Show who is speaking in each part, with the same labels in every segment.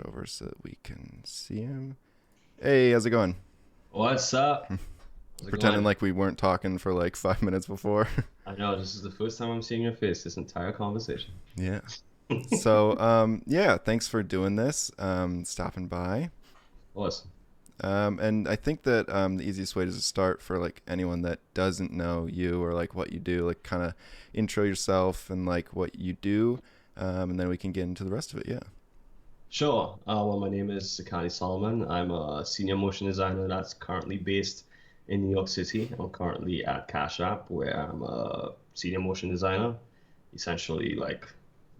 Speaker 1: over so that we can see him. Hey, how's it going?
Speaker 2: What's up? How's it
Speaker 1: Pretending
Speaker 2: going?
Speaker 1: like we weren't talking for like 5 minutes before.
Speaker 2: I know this is the first time I'm seeing your face this entire conversation.
Speaker 1: Yeah. So, thanks for doing this, stopping by.
Speaker 2: Awesome.
Speaker 1: And I think that the easiest way to start for like anyone that doesn't know you or like what you do, like kind of intro yourself and like what you do, and then we can get into the rest of it. Yeah.
Speaker 2: Sure. Well, my name is Sekani Solomon. I'm a senior motion designer that's currently based in New York City. I'm currently at Cash App, where I'm a senior motion designer, essentially like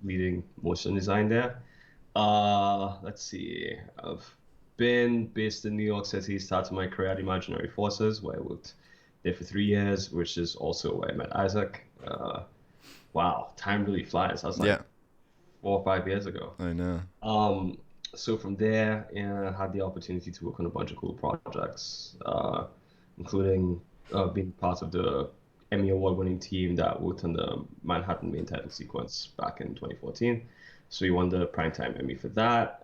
Speaker 2: leading motion design there. Let's see. I've been based in New York City, started my career at Imaginary Forces, where I worked there for 3 years, which is also where I met Isaac. Wow, time really flies. I was like
Speaker 1: Yeah,
Speaker 2: 4 or 5 years ago.
Speaker 1: I know.
Speaker 2: Um, so from there, I had the opportunity to work on a bunch of cool projects, including being part of the Emmy Award-winning team that worked on the Manhattan main title sequence back in 2014. So we won the Primetime Emmy for that.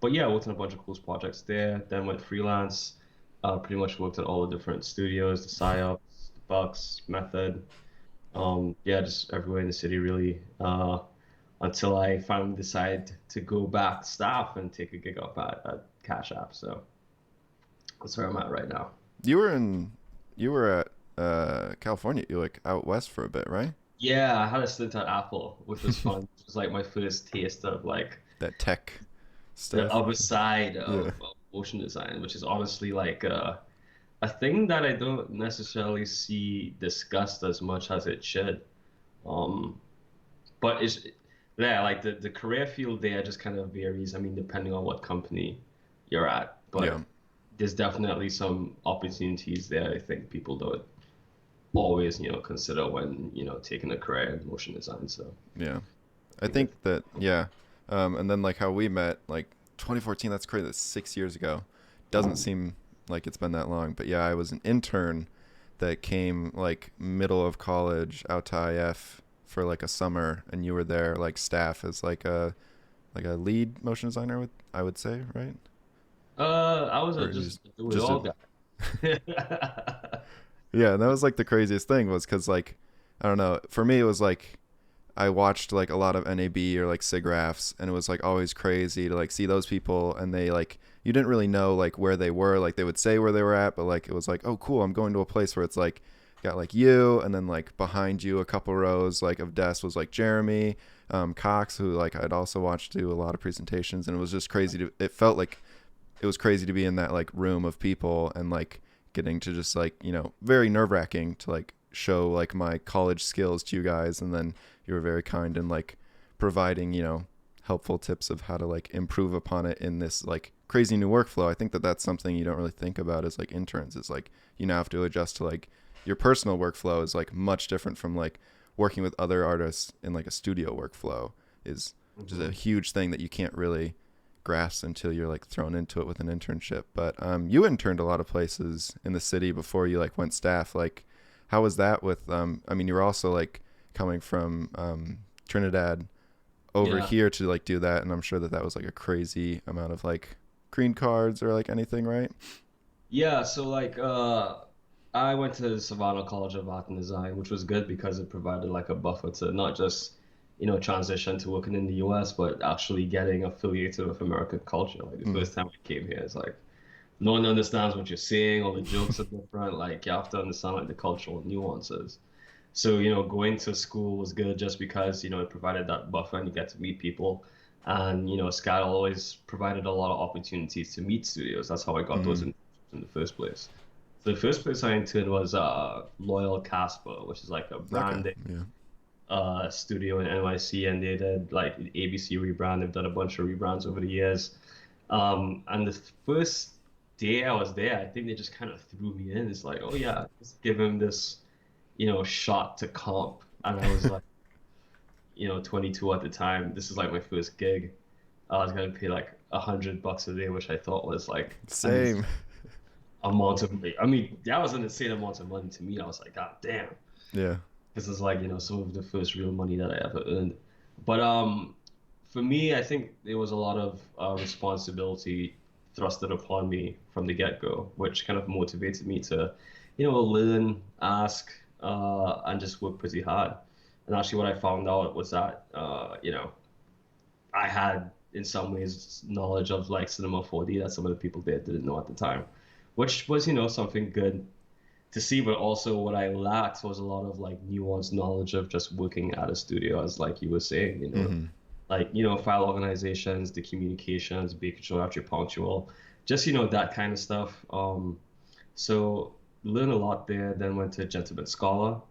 Speaker 2: But yeah, I worked on a bunch of cool projects there. Then went freelance. Pretty much worked at all the different studios, the PsyOps, the Bucks, Method. Yeah, just everywhere in the city really. Until I finally decide to go back staff and take a gig up at Cash App. So that's where I'm at right now.
Speaker 1: You were in, you were at California. You were like out west for a bit, right?
Speaker 2: Yeah, I had a stint at Apple, which was fun. It was like my first taste of like
Speaker 1: That tech
Speaker 2: the
Speaker 1: stuff.
Speaker 2: other side
Speaker 1: Yeah.
Speaker 2: of motion design, which is honestly like a thing that I don't necessarily see discussed as much as it should. Um, but it's yeah, like the career field there just kind of varies. I mean, depending on what company you're at,
Speaker 1: Yeah.
Speaker 2: but there's definitely some opportunities there. I think people don't always, consider when, taking a career in motion design. So
Speaker 1: Yeah. I
Speaker 2: pretty good.
Speaker 1: think that, yeah. And then like how we met, like 2014, that's crazy. That's 6 years ago. Doesn't seem like it's been that long. But yeah, I was an intern that came like middle of college out to IF for like a summer, and you were there like staff as like a lead motion designer, I would say, right?
Speaker 2: I was
Speaker 1: Or
Speaker 2: just a
Speaker 1: just a
Speaker 2: do-it-all guy.
Speaker 1: yeah. And that was like the craziest thing was because like I don't know. For me, it was like I watched like a lot of NAB or like SIGGRAPHs, and it was like always crazy to like see those people, and they like you didn't really know like where they were. Like they would say where they were at, but like it was like, oh cool, I'm going to a place where it's like got like you, and then like behind you a couple rows like of desks was like Jeremy Cox, who like I'd also watched do a lot of presentations, and it was just crazy to. It felt like it was crazy to be in that like room of people and like getting to just like very nerve wracking to like show like my college skills to you guys, and then you were very kind and like providing helpful tips of how to like improve upon it in this like crazy new workflow. I think that that's something you don't really think about as like interns. Is like you now have to adjust to like your personal workflow is like much different from like working with other artists in like a studio workflow is just a
Speaker 2: Mhm.
Speaker 1: huge thing that you can't really grasp until you're like thrown into it with an internship. But you interned a lot of places in the city before you like went staff. Like, how was that with? I mean, you were also like coming from Trinidad over
Speaker 2: Yeah.
Speaker 1: here to like do that, and I'm sure that that was like a crazy amount of like green cards or like anything, right?
Speaker 2: Yeah, so like I went to Savannah College of Art and Design, which was good because it provided like a buffer to not just, transition to working in the US, but actually getting affiliated with American culture. Like the
Speaker 1: Mm.
Speaker 2: first time I came here, it's like no one understands what you're saying, all the jokes are different, like you have to understand like the cultural nuances. So, going to school was good just because, it provided that buffer and you get to meet people. And, Sky always provided a lot of opportunities to meet studios. That's how I got those
Speaker 1: Mm.
Speaker 2: internships in the first place. So the first place I interned was Loyal Casper, which is like a
Speaker 1: Okay.
Speaker 2: branding
Speaker 1: Yeah.
Speaker 2: studio in NYC, and they did like the ABC rebrand. They've done a bunch of rebrands over the years. And the first day I was there, I think they just kind of threw me in. It's like, oh yeah, just give him this, shot to comp. And I was like, 22 at the time. This is like my first gig. I was gonna pay like $100 a day, which I thought was like an insane
Speaker 1: Same.
Speaker 2: amount of money. I mean, that was an insane amount of money to me. I was like, God damn.
Speaker 1: Yeah.
Speaker 2: This is like, some of the first real money that I ever earned. But for me, I think there was a lot of responsibility thrusted upon me from the get-go, which kind of motivated me to, learn, ask, and just work pretty hard. And actually, what I found out was that, I had in some ways knowledge of like cinema 4D that some of the people there didn't know at the time, which was, something good to see. But also, what I lacked was a lot of like nuanced knowledge of just working at a studio, as like you were saying,
Speaker 1: Hmm.
Speaker 2: like file organizations, the communications, making sure that you're punctual, just that kind of stuff. So learned a lot there. Then went to Gentleman Scholar.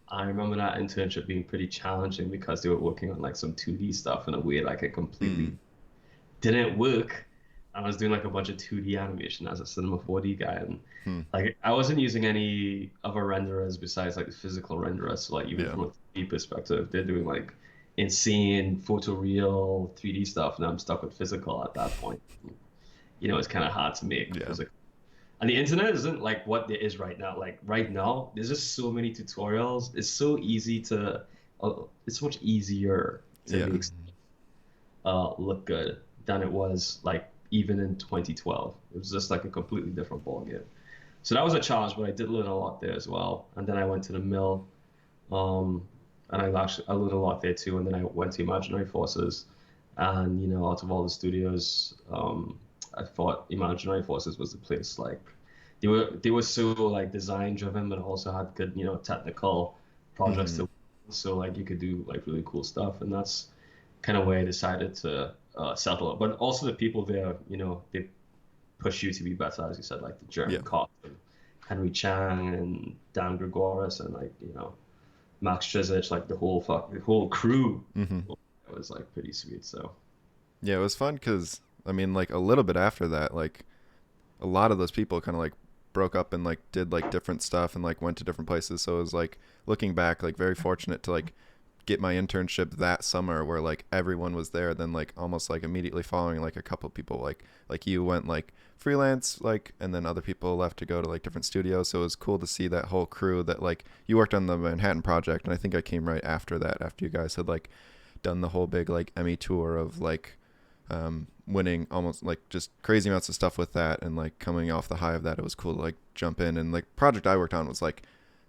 Speaker 2: I remember that internship being pretty challenging because they were working on like some 2D stuff in a way like it completely
Speaker 1: Mm.
Speaker 2: didn't work. I was doing like a bunch of 2D animation as a Cinema 4D guy, and
Speaker 1: Hmm.
Speaker 2: like I wasn't using any other renderers besides like the physical renderers. So like even
Speaker 1: Yeah.
Speaker 2: from a 3D perspective, they're doing like insane photoreal 3D stuff, and I'm stuck with physical at that point. It's kind of hard to make
Speaker 1: Yeah.
Speaker 2: physical. And the internet isn't like what there is right now. Like right now, there's just so many tutorials. It's so easy to, it's much easier to
Speaker 1: Yeah.
Speaker 2: make look good than it was like even in 2012. It was just like a completely different ballgame. So that was a challenge, but I did learn a lot there as well. And then I went to the mill, um, and I learned a lot there too. And then I went to Imaginary Forces, and out of all the studios, I thought Imaginary Forces was the place. Like they were so like design driven, but also had good technical projects
Speaker 1: Hmm.
Speaker 2: to. So like you could do like really cool stuff, and that's kind of where I decided to settle. But also the people there, they push you to be better, as you said, like the
Speaker 1: Yeah.
Speaker 2: Jeremy Cox and Henry Chang and Dan Gregoris and like Max Trezich, like the whole crew.
Speaker 1: Hmm.
Speaker 2: It was like pretty sweet. So
Speaker 1: Yeah, it was fun because I mean, like a little bit after that, like a lot of those people kind of like broke up and like did like different stuff and like went to different places. So it was like looking back, like very fortunate to like get my internship that summer where like everyone was there. Then like almost like immediately following, like a couple people like you went like freelance, like, and then other people left to go to like different studios. So it was cool to see that whole crew that like you worked on the Manhattan project, and I think I came right after that, after you guys had like done the whole big like Emmy tour of like winning almost like just crazy amounts of stuff with that, and like coming off the high of that, it was cool to like jump in. And like project I worked on was like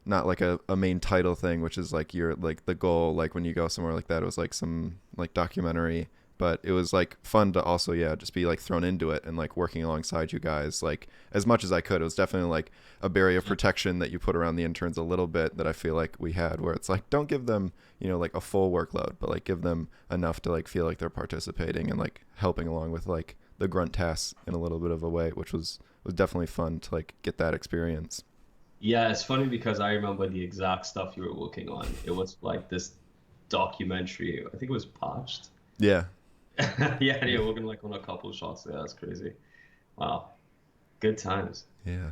Speaker 1: not like a main title thing, which is like your like the goal, like when you go somewhere like that. It was like some like documentary, but it was like fun to also, yeah, just be like thrown into it and like working alongside you guys like as much as I could. It was definitely like a barrier of protection that you put around the interns a little bit, that I feel like we had, where it's like don't give them like a full workload, but like give them enough to like feel like they're participating and like helping along with like the grunt tasks in a little bit of a way, which was definitely fun to like get that experience.
Speaker 2: yeah, it's funny because I remember the exact stuff you were working on. It was like this documentary. I think it was Parched.
Speaker 1: Yeah.
Speaker 2: Yeah, and you're working like on a couple shots there. That's crazy. Wow, good times.
Speaker 1: Yeah.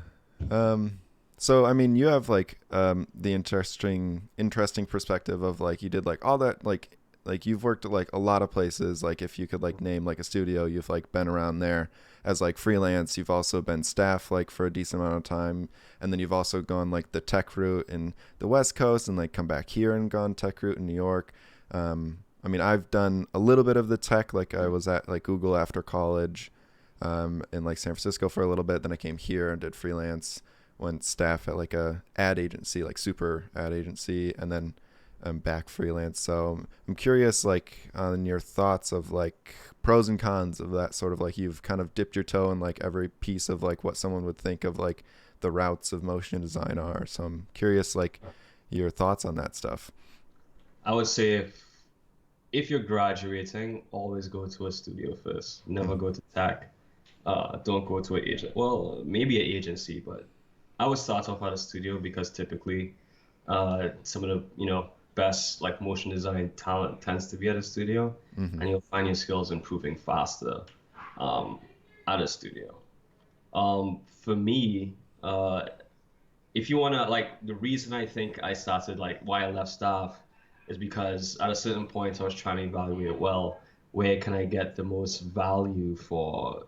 Speaker 1: Um, so I mean, you have like the interesting perspective of like you did like all that like you've worked at like a lot of places. Like if you could like name like a studio, you've like been around there as like freelance. You've also been staff like for a decent amount of time, and then you've also gone like the tech route in the West Coast, and like come back here and gone tech route in New York. I mean, I've done a little bit of the tech. Like I was at like Google after college, in like San Francisco for a little bit. Then I came here and did freelance, went staff at like a ad agency, like super ad agency, and then I'm back freelance. So I'm curious, like, on your thoughts of like pros and cons of that sort of like you've kind of dipped your toe in like every piece of like what someone would think of like the routes of motion design are. So I'm curious, like, your thoughts on that stuff.
Speaker 2: I would say if you're graduating, always go to a studio first. Never
Speaker 1: Mm-hmm.
Speaker 2: go to tech. Don't go to an agent. Well, maybe an agency, but I would start off at a studio because typically, some of the best like motion design talent tends to be at a studio,
Speaker 1: Mm-hmm.
Speaker 2: and you'll find your skills improving faster um, at a studio. For me, if you wanna like the reason I think I started like why I left staff is because at a certain point I was trying to evaluate, well, where can I get the most value for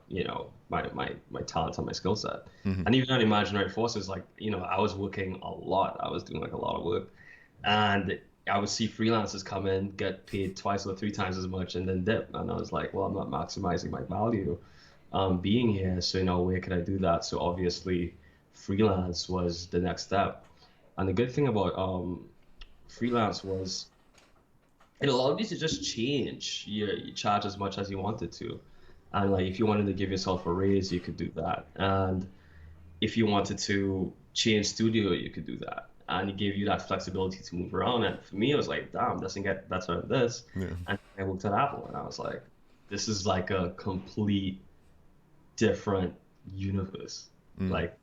Speaker 2: my talent and my skill set.
Speaker 1: Mm-hmm.
Speaker 2: And even on Imaginary Forces, like I was working a lot. I was doing like a lot of work, and I would see freelancers come in, get paid twice or three times as much, and then dip. And I was like, well, I'm not maximizing my value being here. So, where can I do that? So obviously, freelance was the next step. And the good thing about freelance was it allowed you to just change you charge as much as you wanted to. And like if you wanted to give yourself a raise, you could do that. And if you wanted to change studio, you could do that. And it gave you that flexibility to move around. And for me, it was like, damn, doesn't get better than this.
Speaker 1: Yeah.
Speaker 2: And I worked at Apple and I was like, this is like a complete different universe.
Speaker 1: Mm.
Speaker 2: Like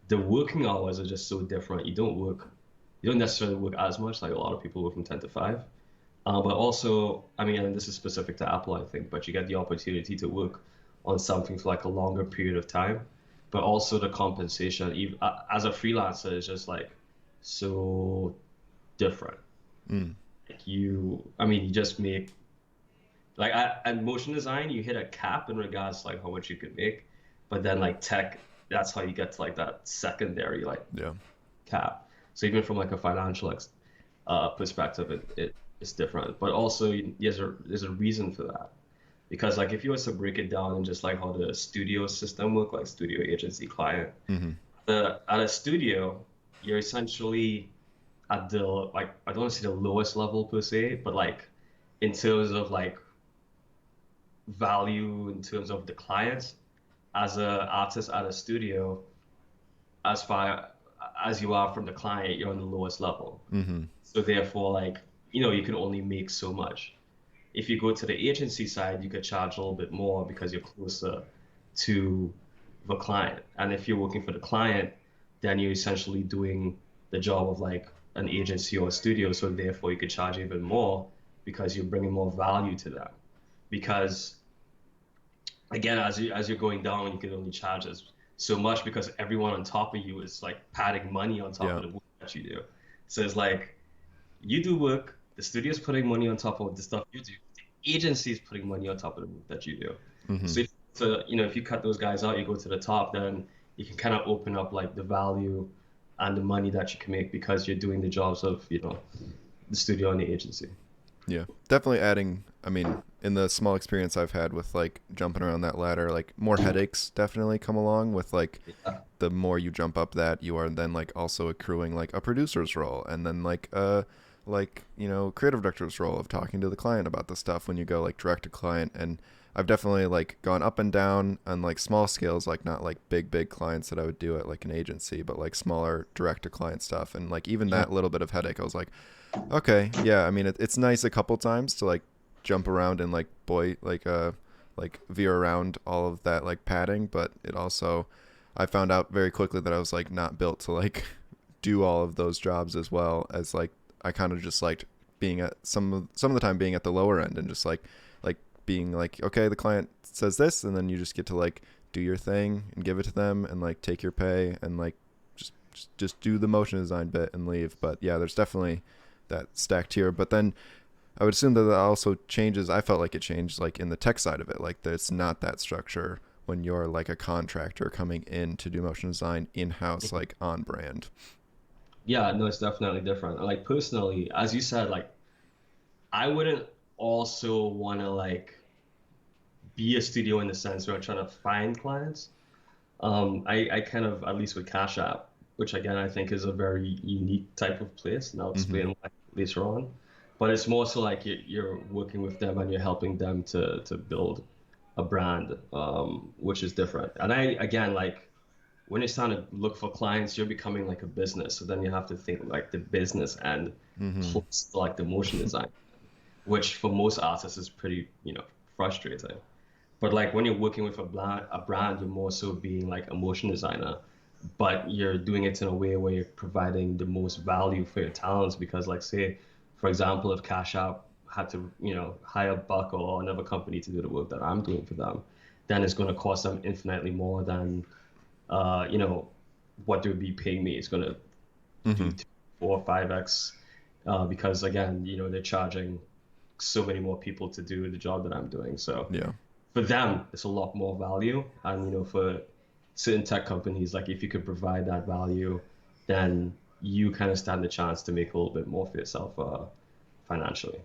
Speaker 2: the working hours are just so different. You don't necessarily work as much. Like a lot of people work from 10 to 5. But also, I mean, and this is specific to Apple, I think, but you get the opportunity to work on something for like a longer period of time. But also the compensation, even, as a freelancer, is just like so different.
Speaker 1: Mm.
Speaker 2: Like I mean, you just make like at motion design, you hit a cap in regards to like how much you could make, but then like tech, that's how you get to like that secondary like
Speaker 1: Yeah.
Speaker 2: cap. So even from like a financial perspective, it's different. But also there's a reason for that. Because like if you was to break it down and just like how the studio system work, like studio agency client,
Speaker 1: Mm-hmm.
Speaker 2: the at a studio, you're essentially at the like I don't want to say the lowest level per se, but like in terms of like value in terms of the clients as a artist at a studio, as far as you are from the client, you're on the lowest level.
Speaker 1: Mm-hmm.
Speaker 2: So therefore, like, you can only make so much. If you go to the agency side, you could charge a little bit more because you're closer to the client. And if you're working for the client, then you're essentially doing the job of like an agency or a studio. So therefore, you could charge even more because you're bringing more value to them. Because again, as you're going down, you can only charge as so much because everyone on top of you is like padding money on top
Speaker 1: Yeah.
Speaker 2: of the work that you do. So it's like you do work, the studio's putting money on top of the stuff you do, the agency's putting money on top of the work that you do.
Speaker 1: Mm-hmm.
Speaker 2: So if you cut those guys out, you go to the top, then you can kind of open up like the value and the money that you can make because you're doing the jobs of, the studio and the agency.
Speaker 1: Yeah, definitely adding. I mean, in the small experience I've had with like jumping around that ladder, like more headaches definitely come along with like
Speaker 2: Yeah.
Speaker 1: the more you jump up that, you are then like also accruing like a producer's role and then like creative director's role of talking to the client about the stuff when you go like direct to client. And I've definitely like gone up and down on like small scales, like not like big clients that I would do at like an agency, but like smaller direct to client stuff. And like even
Speaker 2: Yeah.
Speaker 1: that little bit of headache, I was like, okay, yeah. I mean, it's nice a couple times to like jump around and like veer around all of that like padding, but it also I found out very quickly that I was like not built to like do all of those jobs as well as like I kind of just liked being at some of the time being at the lower end and just like being like, okay, the client says this, and then you just get to like do your thing and give it to them and like take your pay and like just do the motion design bit and leave. But yeah, there's definitely that stacked tier. But then I would assume that that also changes. I felt like it changed like in the tech side of it, like that it's not that structure when you're like a contractor coming in to do motion design in-house, like on brand.
Speaker 2: Yeah, no, it's definitely different. Like personally, as you said, like I wouldn't also want to like be a studio in the sense where I'm trying to find clients. I kind of, at least with Cash App, which again I think is a very unique type of place, and I'll
Speaker 1: Mm-hmm.
Speaker 2: explain why later on. But it's more so like you're working with them and you're helping them to build a brand, which is different. And I again like when you're starting to look for clients, you're becoming like a business. So then you have to think like the business end
Speaker 1: Mm-hmm.
Speaker 2: plus like the motion design, which for most artists is pretty, frustrating. But like when you're working with a brand, you're more so being like a motion designer, but you're doing it in a way where you're providing the most value for your talents. Because like say, for example, if Cash App had to, hire Buck or another company to do the work that I'm doing for them, then it's going to cost them infinitely more than, uh, you know, what they would be paying me. It's going to
Speaker 1: Mm-hmm.
Speaker 2: be 4 or 5x, because again, they're charging so many more people to do the job that I'm doing. So
Speaker 1: Yeah.
Speaker 2: for them, it's a lot more value. And for certain tech companies, like if you could provide that value, then you kind of stand a chance to make a little bit more for yourself financially.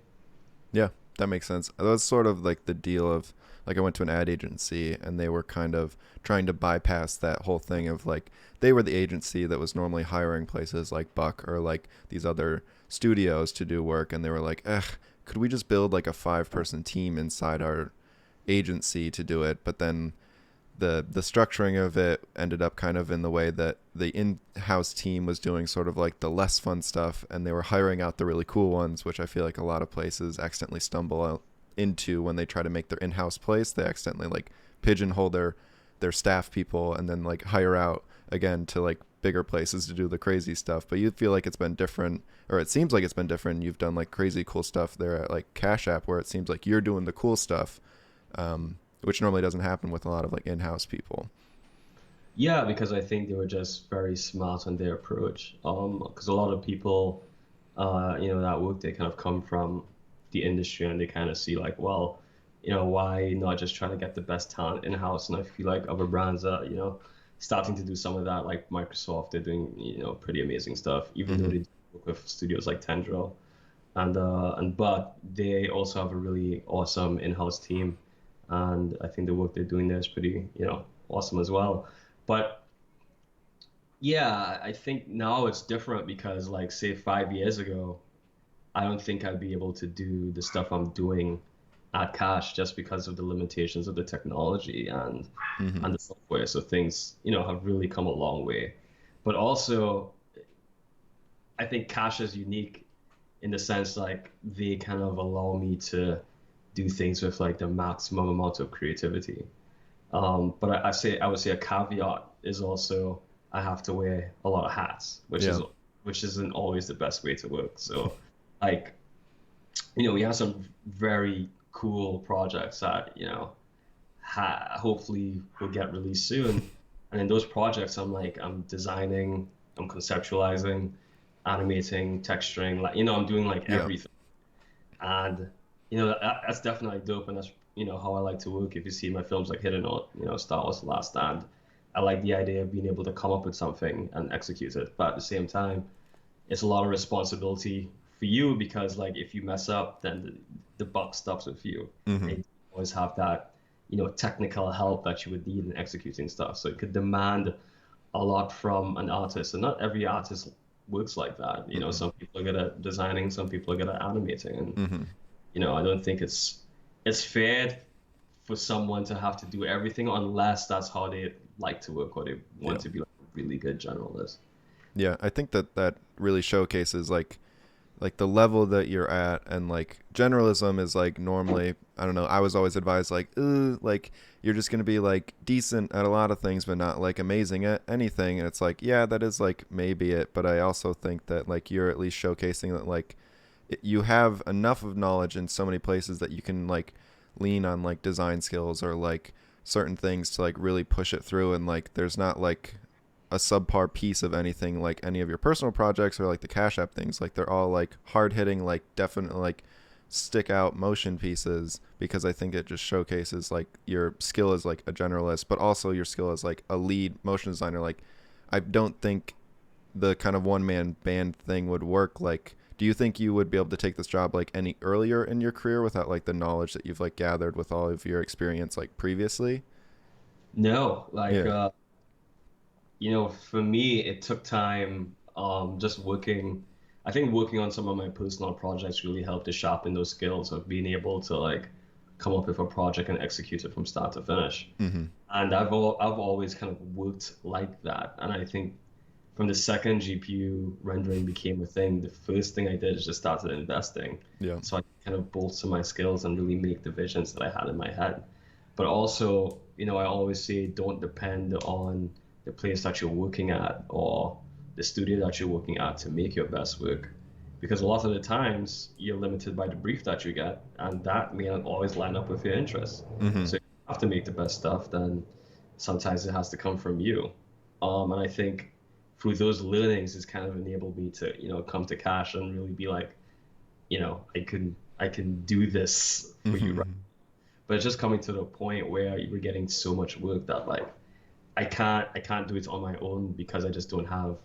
Speaker 1: Yeah, that makes sense. That was sort of like the deal of like I went to an ad agency and they were kind of trying to bypass that whole thing of like they were the agency that was normally hiring places like Buck or like these other studios to do work, and they were like, "Ugh, could we just build like a 5-person team inside our agency to do it?" But then the structuring of it ended up kind of in the way that the in-house team was doing sort of like the less fun stuff, and they were hiring out the really cool ones, which I feel like a lot of places accidentally stumble out into when they try to make their in-house place. They accidentally like pigeonhole their staff people and then like hire out again to like bigger places to do the crazy stuff. But you feel like it's been different, or it seems like it's been different. You've done like crazy cool stuff there at like Cash App, where it seems like you're doing the cool stuff, which normally doesn't happen with a lot of like in-house people.
Speaker 2: Yeah, because I think they were just very smart on their approach. Because a lot of people, that work, they kind of come from the industry and they kind of see like, well, why not just try to get the best talent in-house? And I feel like other brands are, starting to do some of that, like Microsoft, they're doing, pretty amazing stuff, even though
Speaker 1: Mm-hmm.
Speaker 2: they work with studios like Tendril. But they also have a really awesome in-house team. And I think the work they're doing there is pretty, awesome as well. But yeah, I think now it's different because, like, say 5 years ago, I don't think I'd be able to do the stuff I'm doing at Cash just because of the limitations of the technology
Speaker 1: Mm-hmm.
Speaker 2: and the software. So things, have really come a long way. But also, I think Cash is unique in the sense like they kind of allow me to do things with like the maximum amount of creativity. But I would say a caveat is also I have to wear a lot of hats,
Speaker 1: Yeah.
Speaker 2: which isn't always the best way to work. So like, we have some very cool projects that, hopefully will get released soon. And in those projects, I'm designing, I'm conceptualizing, animating, texturing, like, I'm doing like
Speaker 1: Yeah.
Speaker 2: everything. And, that's definitely dope. And that's, how I like to work. If you see my films like Hidden or, Star Wars: The Last Stand, I like the idea of being able to come up with something and execute it. But at the same time, it's a lot of responsibility for you because like if you mess up, then the buck stops with you.
Speaker 1: Mm-hmm.
Speaker 2: And you always have that, technical help that you would need in executing stuff. So it could demand a lot from an artist, and not every artist works like that.
Speaker 1: Mm-hmm.
Speaker 2: Some people are good at designing, some people are good at animating, and
Speaker 1: Mm-hmm.
Speaker 2: I don't think it's fair for someone to have to do everything unless that's how they like to work or they want
Speaker 1: Yeah.
Speaker 2: to be like a really good generalist.
Speaker 1: Yeah. I think that that really showcases like the level that you're at, and like generalism is like normally, I don't know, I was always advised like like you're just going to be like decent at a lot of things but not like amazing at anything, and it's like yeah, that is like maybe it, but I also think that like you're at least showcasing that like you have enough of knowledge in so many places that you can like lean on like design skills or like certain things to like really push it through, and like there's not like a subpar piece of anything like any of your personal projects or like the Cash App things. Like they're all like hard hitting, like definitely like stick out motion pieces, because I think it just showcases like your skill as like a generalist, but also your skill as like a lead motion designer. Like I don't think the kind of one man band thing would work. Like do you think you would be able to take this job like any earlier in your career without like the knowledge that you've like gathered with all of your experience like previously?
Speaker 2: No,
Speaker 1: Yeah.
Speaker 2: for me, it took time, just working. I think working on some of my personal projects really helped to sharpen those skills of being able to like come up with a project and execute it from start to finish.
Speaker 1: Mm-hmm.
Speaker 2: And I've always kind of worked like that. And I think from the second GPU rendering became a thing, the first thing I did is just started investing.
Speaker 1: Yeah.
Speaker 2: So I could kind of bolster my skills and really make the visions that I had in my head. But also, I always say don't depend on the place that you're working at or the studio that you're working at to make your best work. Because a lot of the times you're limited by the brief that you get, and that may not always line up with your interests.
Speaker 1: Mm-hmm.
Speaker 2: So if you have to make the best stuff, then sometimes it has to come from you. And I think through those learnings, it's kind of enabled me to, come to Cash and really be like, I can do this for you, right?
Speaker 1: Mm-hmm.
Speaker 2: But it's just coming to the point where you're getting so much work that like I can't do it on my own because I just don't have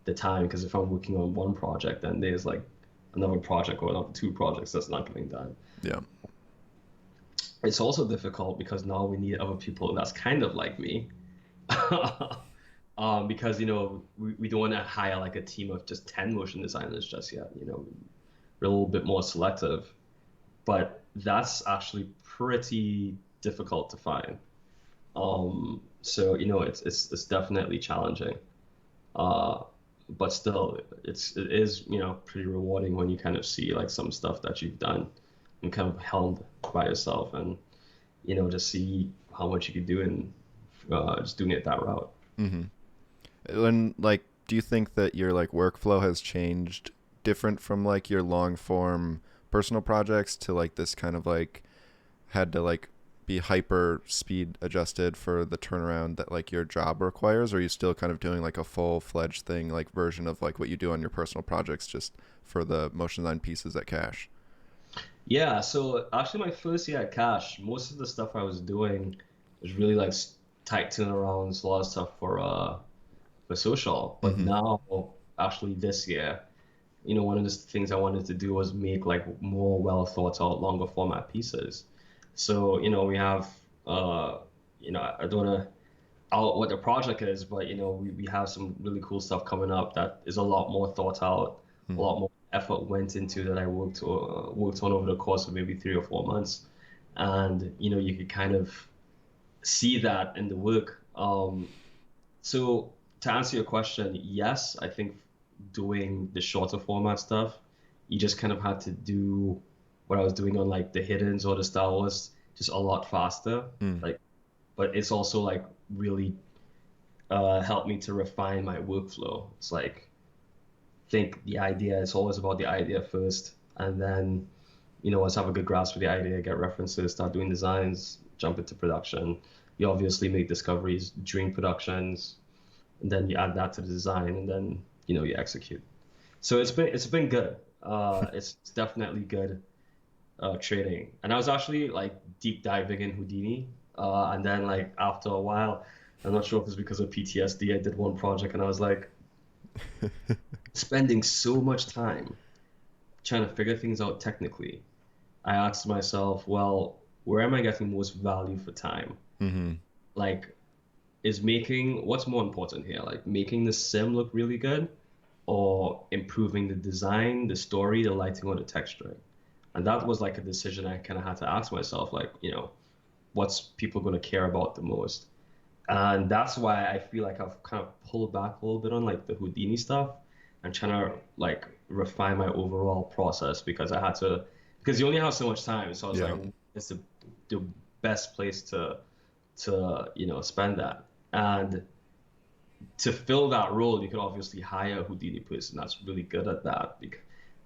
Speaker 2: the time, because if I'm working on one project, then there's like another project or another two projects that's not getting done.
Speaker 1: Yeah.
Speaker 2: It's also difficult because now we need other people that's kind of like me. Because we don't want to hire like a team of just 10 motion designers just yet. We're a little bit more selective, but that's actually pretty difficult to find. So it's definitely challenging. Uh, but still, it is pretty rewarding when you kind of see like some stuff that you've done and kind of helmed by yourself, and just see how much you could do in just doing it that route.
Speaker 1: Mm-hmm. And like, do you think that your like workflow has changed different from like your long form personal projects to like this kind of like had to like be hyper speed adjusted for the turnaround that like your job requires, or are you still kind of doing like a full fledged thing like version of like what you do on your personal projects just for the motion design pieces at Cash?
Speaker 2: Yeah, so actually my first year at Cash, most of the stuff I was doing was really like tight turnarounds, a lot of stuff for social. But
Speaker 1: Mm-hmm.
Speaker 2: now, actually this year, one of the things I wanted to do was make like more well thought out, longer format pieces. So, we have, I don't want to out what the project is, but we have some really cool stuff coming up that is a lot more thought out, a
Speaker 1: Mm-hmm.
Speaker 2: lot more effort went into that I worked on over the course of maybe 3 or 4 months, and you could kind of see that in the work. So to answer your question, yes, I think doing the shorter format stuff, you just kind of had to do what I was doing on like the Hiddens or the Star Wars just a lot faster.
Speaker 1: Mm.
Speaker 2: Like, but it's also like really helped me to refine my workflow. It's like think the idea. It's always about the idea first, and then once I have a good grasp of the idea, get references, start doing designs, jump into production. You obviously make discoveries during productions, and then you add that to the design, and then you execute. So it's been good. It's definitely good trading. And I was actually like deep diving in Houdini, and then like after a while, I'm not sure if it's because of PTSD. I did one project and I was like spending so much time trying to figure things out technically. I asked myself, well, where am I getting most value for time?
Speaker 1: Mm-hmm.
Speaker 2: Like, is making what's more important here? Like making the sim look really good or improving the design, the story, the lighting, or the texturing? And that was like a decision I kind of had to ask myself, like, what's people going to care about the most? And that's why I feel like I've kind of pulled back a little bit on like the Houdini stuff and trying to like refine my overall process because I had to, because you only have so much time. So I was like,
Speaker 1: Yeah.
Speaker 2: it's the best place to spend that. And to fill that role, you could obviously hire a Houdini person that's really good at that.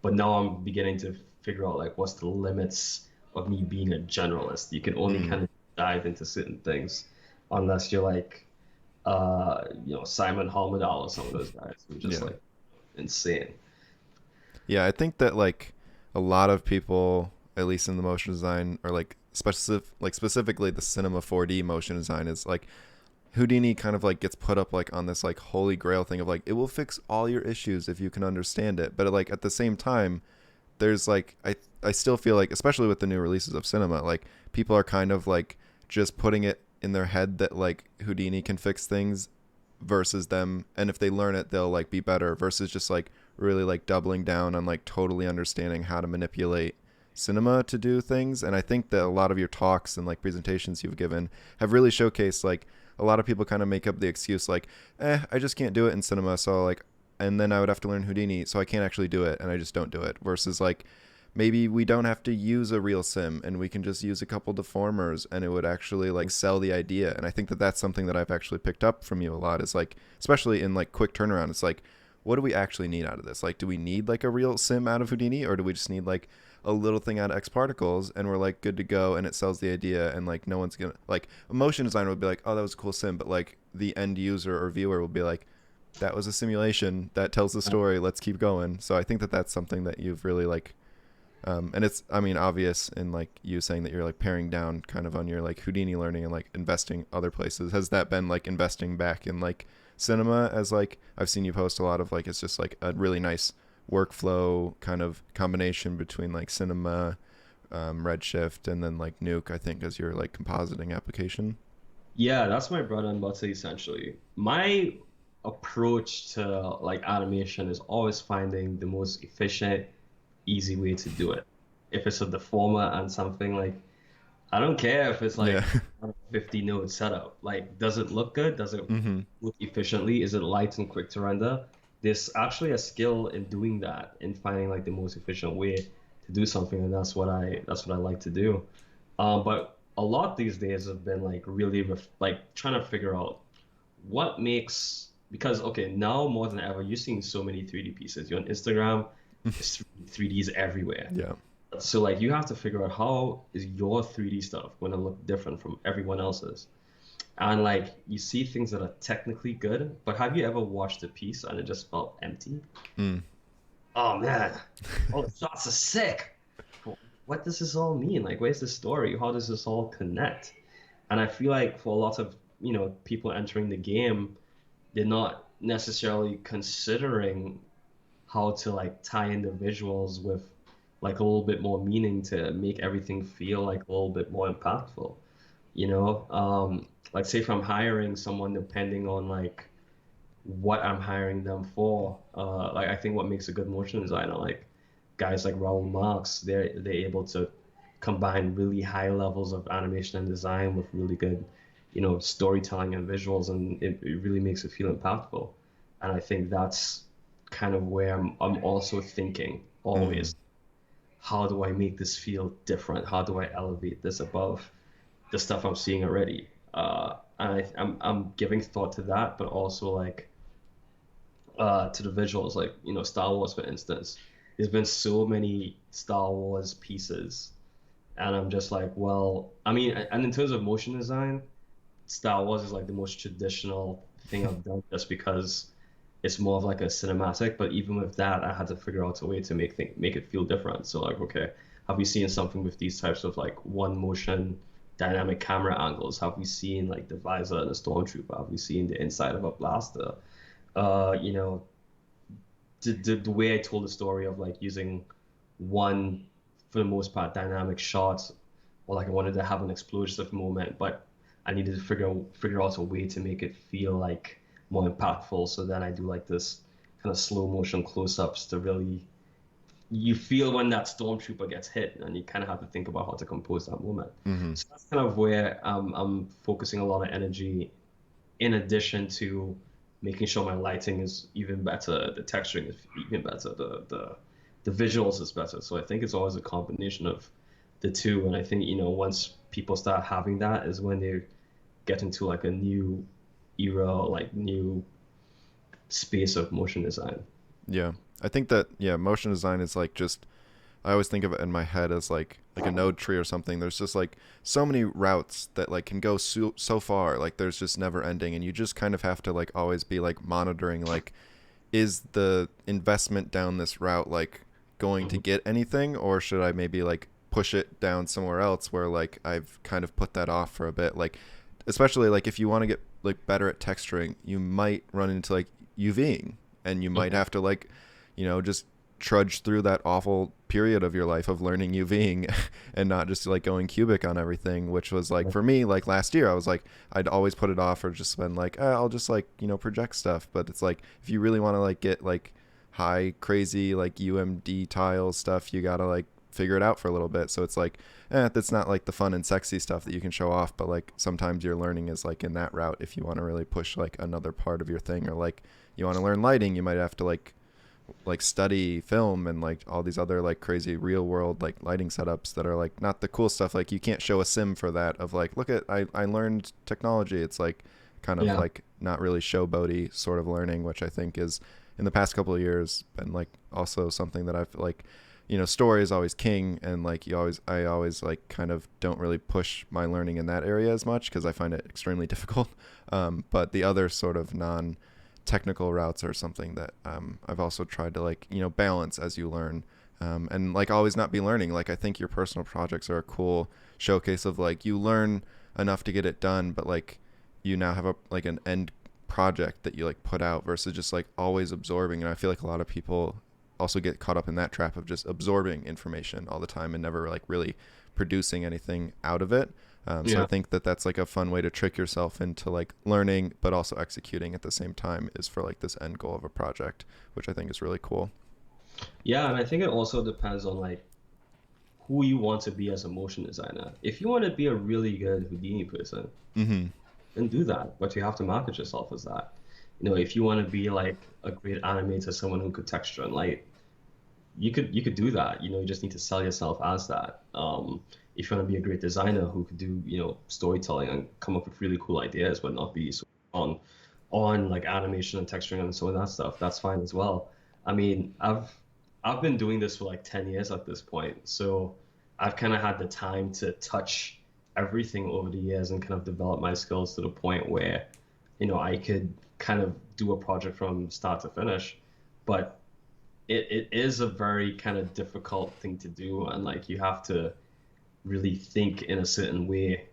Speaker 2: But now I'm beginning to figure out like what's the limits of me being a generalist. You can only
Speaker 1: Mm.
Speaker 2: kind of dive into certain things unless you're like Simon Halmedal or some of those guys who are just
Speaker 1: Yeah.
Speaker 2: like insane.
Speaker 1: Yeah, I think that like a lot of people, at least in the motion design, or like specifically the cinema 4D motion design, is like Houdini kind of like gets put up like on this like holy grail thing of like it will fix all your issues if you can understand it. But like at the same time, there's like I still feel like especially with the new releases of cinema, like people are kind of like just putting it in their head that like Houdini can fix things versus them, and if they learn it they'll like be better versus just like really like doubling down on like totally understanding how to manipulate cinema to do things. And I think that a lot of your talks and like presentations you've given have really showcased like a lot of people kind of make up the excuse like I just can't do it in cinema, so like and then I would have to learn Houdini, so I can't actually do it and I just don't do it, versus like maybe we don't have to use a real sim and we can just use a couple deformers and it would actually like sell the idea. And I think that that's something that I've actually picked up from you a lot, is like especially in like quick turnaround, it's like what do we actually need out of this? Like do we need like a real sim out of Houdini, or do we just need like a little thing out of X particles and we're like good to go and it sells the idea, and like no one's gonna like a motion designer would be like, oh, that was a cool sim, but like the end user or viewer will be like, that was a simulation that tells the story, let's keep going. So I think that that's something that you've really like And it's, I mean, obvious in like you saying that you're like paring down kind of on your like Houdini learning and like investing other places. Has that been like investing back in like cinema, as like I've seen you post a lot of like it's just like a really nice workflow kind of combination between like cinema, Redshift, and then like Nuke, I think, as your like compositing application.
Speaker 2: Yeah, that's my bread and butter essentially. My approach to like animation is always finding the most efficient, easy way to do it. If it's a deformer and something like, I don't care if it's
Speaker 1: Yeah.
Speaker 2: like a 50 node setup. Like, does it look good? Does it
Speaker 1: Mm-hmm.
Speaker 2: work efficiently? Is it light and quick to render? There's actually a skill in doing that, in finding like the most efficient way to do something, and that's what I like to do. But a lot these days have been like really like trying to figure out what makes, because okay, now more than ever you're seeing so many 3D pieces. You're on Instagram, it's 3Ds everywhere.
Speaker 1: Yeah.
Speaker 2: So like you have to figure out how is your 3D stuff going to look different from everyone else's. And like you see things that are technically good, but have you ever watched a piece and it just felt empty?
Speaker 1: Mm.
Speaker 2: Oh man, all the shots are sick. What does this all mean? Like, where's the story? How does this all connect? And I feel like for a lot of, people entering the game, they're not necessarily considering how to like tie in the visuals with like a little bit more meaning to make everything feel like a little bit more impactful. Like say if I'm hiring someone, depending on like what I'm hiring them for, like I think what makes a good motion designer, like guys like Raul Marx, they're able to combine really high levels of animation and design with really good, storytelling and visuals, and it really makes it feel impactful. And I think that's kind of where I'm also thinking
Speaker 1: Mm.
Speaker 2: always, how do I make this feel different? How do I elevate this above the stuff I'm seeing already? And I'm giving thought to that, but also like to the visuals, like Star Wars, for instance. There's been so many Star Wars pieces, and I'm just like, well, I mean, and in terms of motion design, Star Wars is like the most traditional thing I've done, just because it's more of like a cinematic. But even with that, I had to figure out a way to make it feel different. So like, okay, have we seen something with these types of like one motion dynamic camera angles? Have we seen like the visor in a stormtrooper? Have we seen the inside of a blaster? Uh, you know, the way I told the story of like using one, for the most part, dynamic shots, or like I wanted to have an explosive moment, but I needed to figure out a way to make it feel like more impactful. So then I do like this kind of slow motion close-ups to really, you feel when that stormtrooper gets hit, and you kind of have to think about how to compose that moment.
Speaker 1: Mm-hmm.
Speaker 2: So that's kind of where I'm focusing a lot of energy, in addition to making sure my lighting is even better, the texturing is even better, the visuals is better. So I think it's always a combination of the two. And I think, once people start having that is when they get into like a new era, like new space of motion design.
Speaker 1: Yeah. I think that, yeah, motion design is like just, I always think of it in my head as like a node tree or something. There's just like so many routes that like can go so far. Like there's just never ending, and you just kind of have to like always be like monitoring like, is the investment down this route like going to
Speaker 2: Mhm.
Speaker 1: get anything, or should I maybe like push it down somewhere else where like I've kind of put that off for a bit. Like especially like if you want to get like better at texturing, you might run into like UVing, and you might
Speaker 2: Mhm.
Speaker 1: have to like, just trudge through that awful period of your life of learning UVing and not just like going cubic on everything, which was like for me like last year I was like I'd always put it off or just been like I'll just like project stuff. But it's like if you really want to like get like high crazy like UMD tile stuff, you gotta like figure it out for a little bit. So it's like that's not like the fun and sexy stuff that you can show off, but like sometimes your learning is like in that route. If you want to really push like another part of your thing, or like you want to learn lighting, you might have to like study film and like all these other like crazy real world like lighting setups that are like not the cool stuff. Like you can't show a sim for that of like, look at, I learned technology. It's like kind of
Speaker 2: Yeah.
Speaker 1: like not really showboaty sort of learning, which I think is in the past couple of years been like also something that I've like, story is always king, and like I always like kind of don't really push my learning in that area as much because I find it extremely difficult. But the other sort of non technical routes are something that I've also tried to like balance as you learn. and like always not be learning. Like I think your personal projects are a cool showcase of like you learn enough to get it done, but like you now have a like an end project that you like put out versus just like always absorbing. And I feel like a lot of people also get caught up in that trap of just absorbing information all the time and never like really producing anything out of it. So I
Speaker 2: Yeah.
Speaker 1: think that that's like a fun way to trick yourself into like learning but also executing at the same time is for like this end goal of a project, which I think is really cool.
Speaker 2: Yeah, and I think it also depends on like who you want to be as a motion designer. If you want to be a really good Houdini person,
Speaker 1: Mm-hmm.
Speaker 2: then do that, but you have to market yourself as that. If you want to be like a great animator, someone who could texture and light, you could do that. You just need to sell yourself as that. If you want to be a great designer who could do, storytelling and come up with really cool ideas, but not be so on like animation and texturing and so on that stuff, that's fine as well. I mean, I've been doing this for like 10 years at this point, so I've kind of had the time to touch everything over the years and kind of develop my skills to the point where, I could kind of do a project from start to finish. But it is a very kind of difficult thing to do, and like you have to really think in a certain way.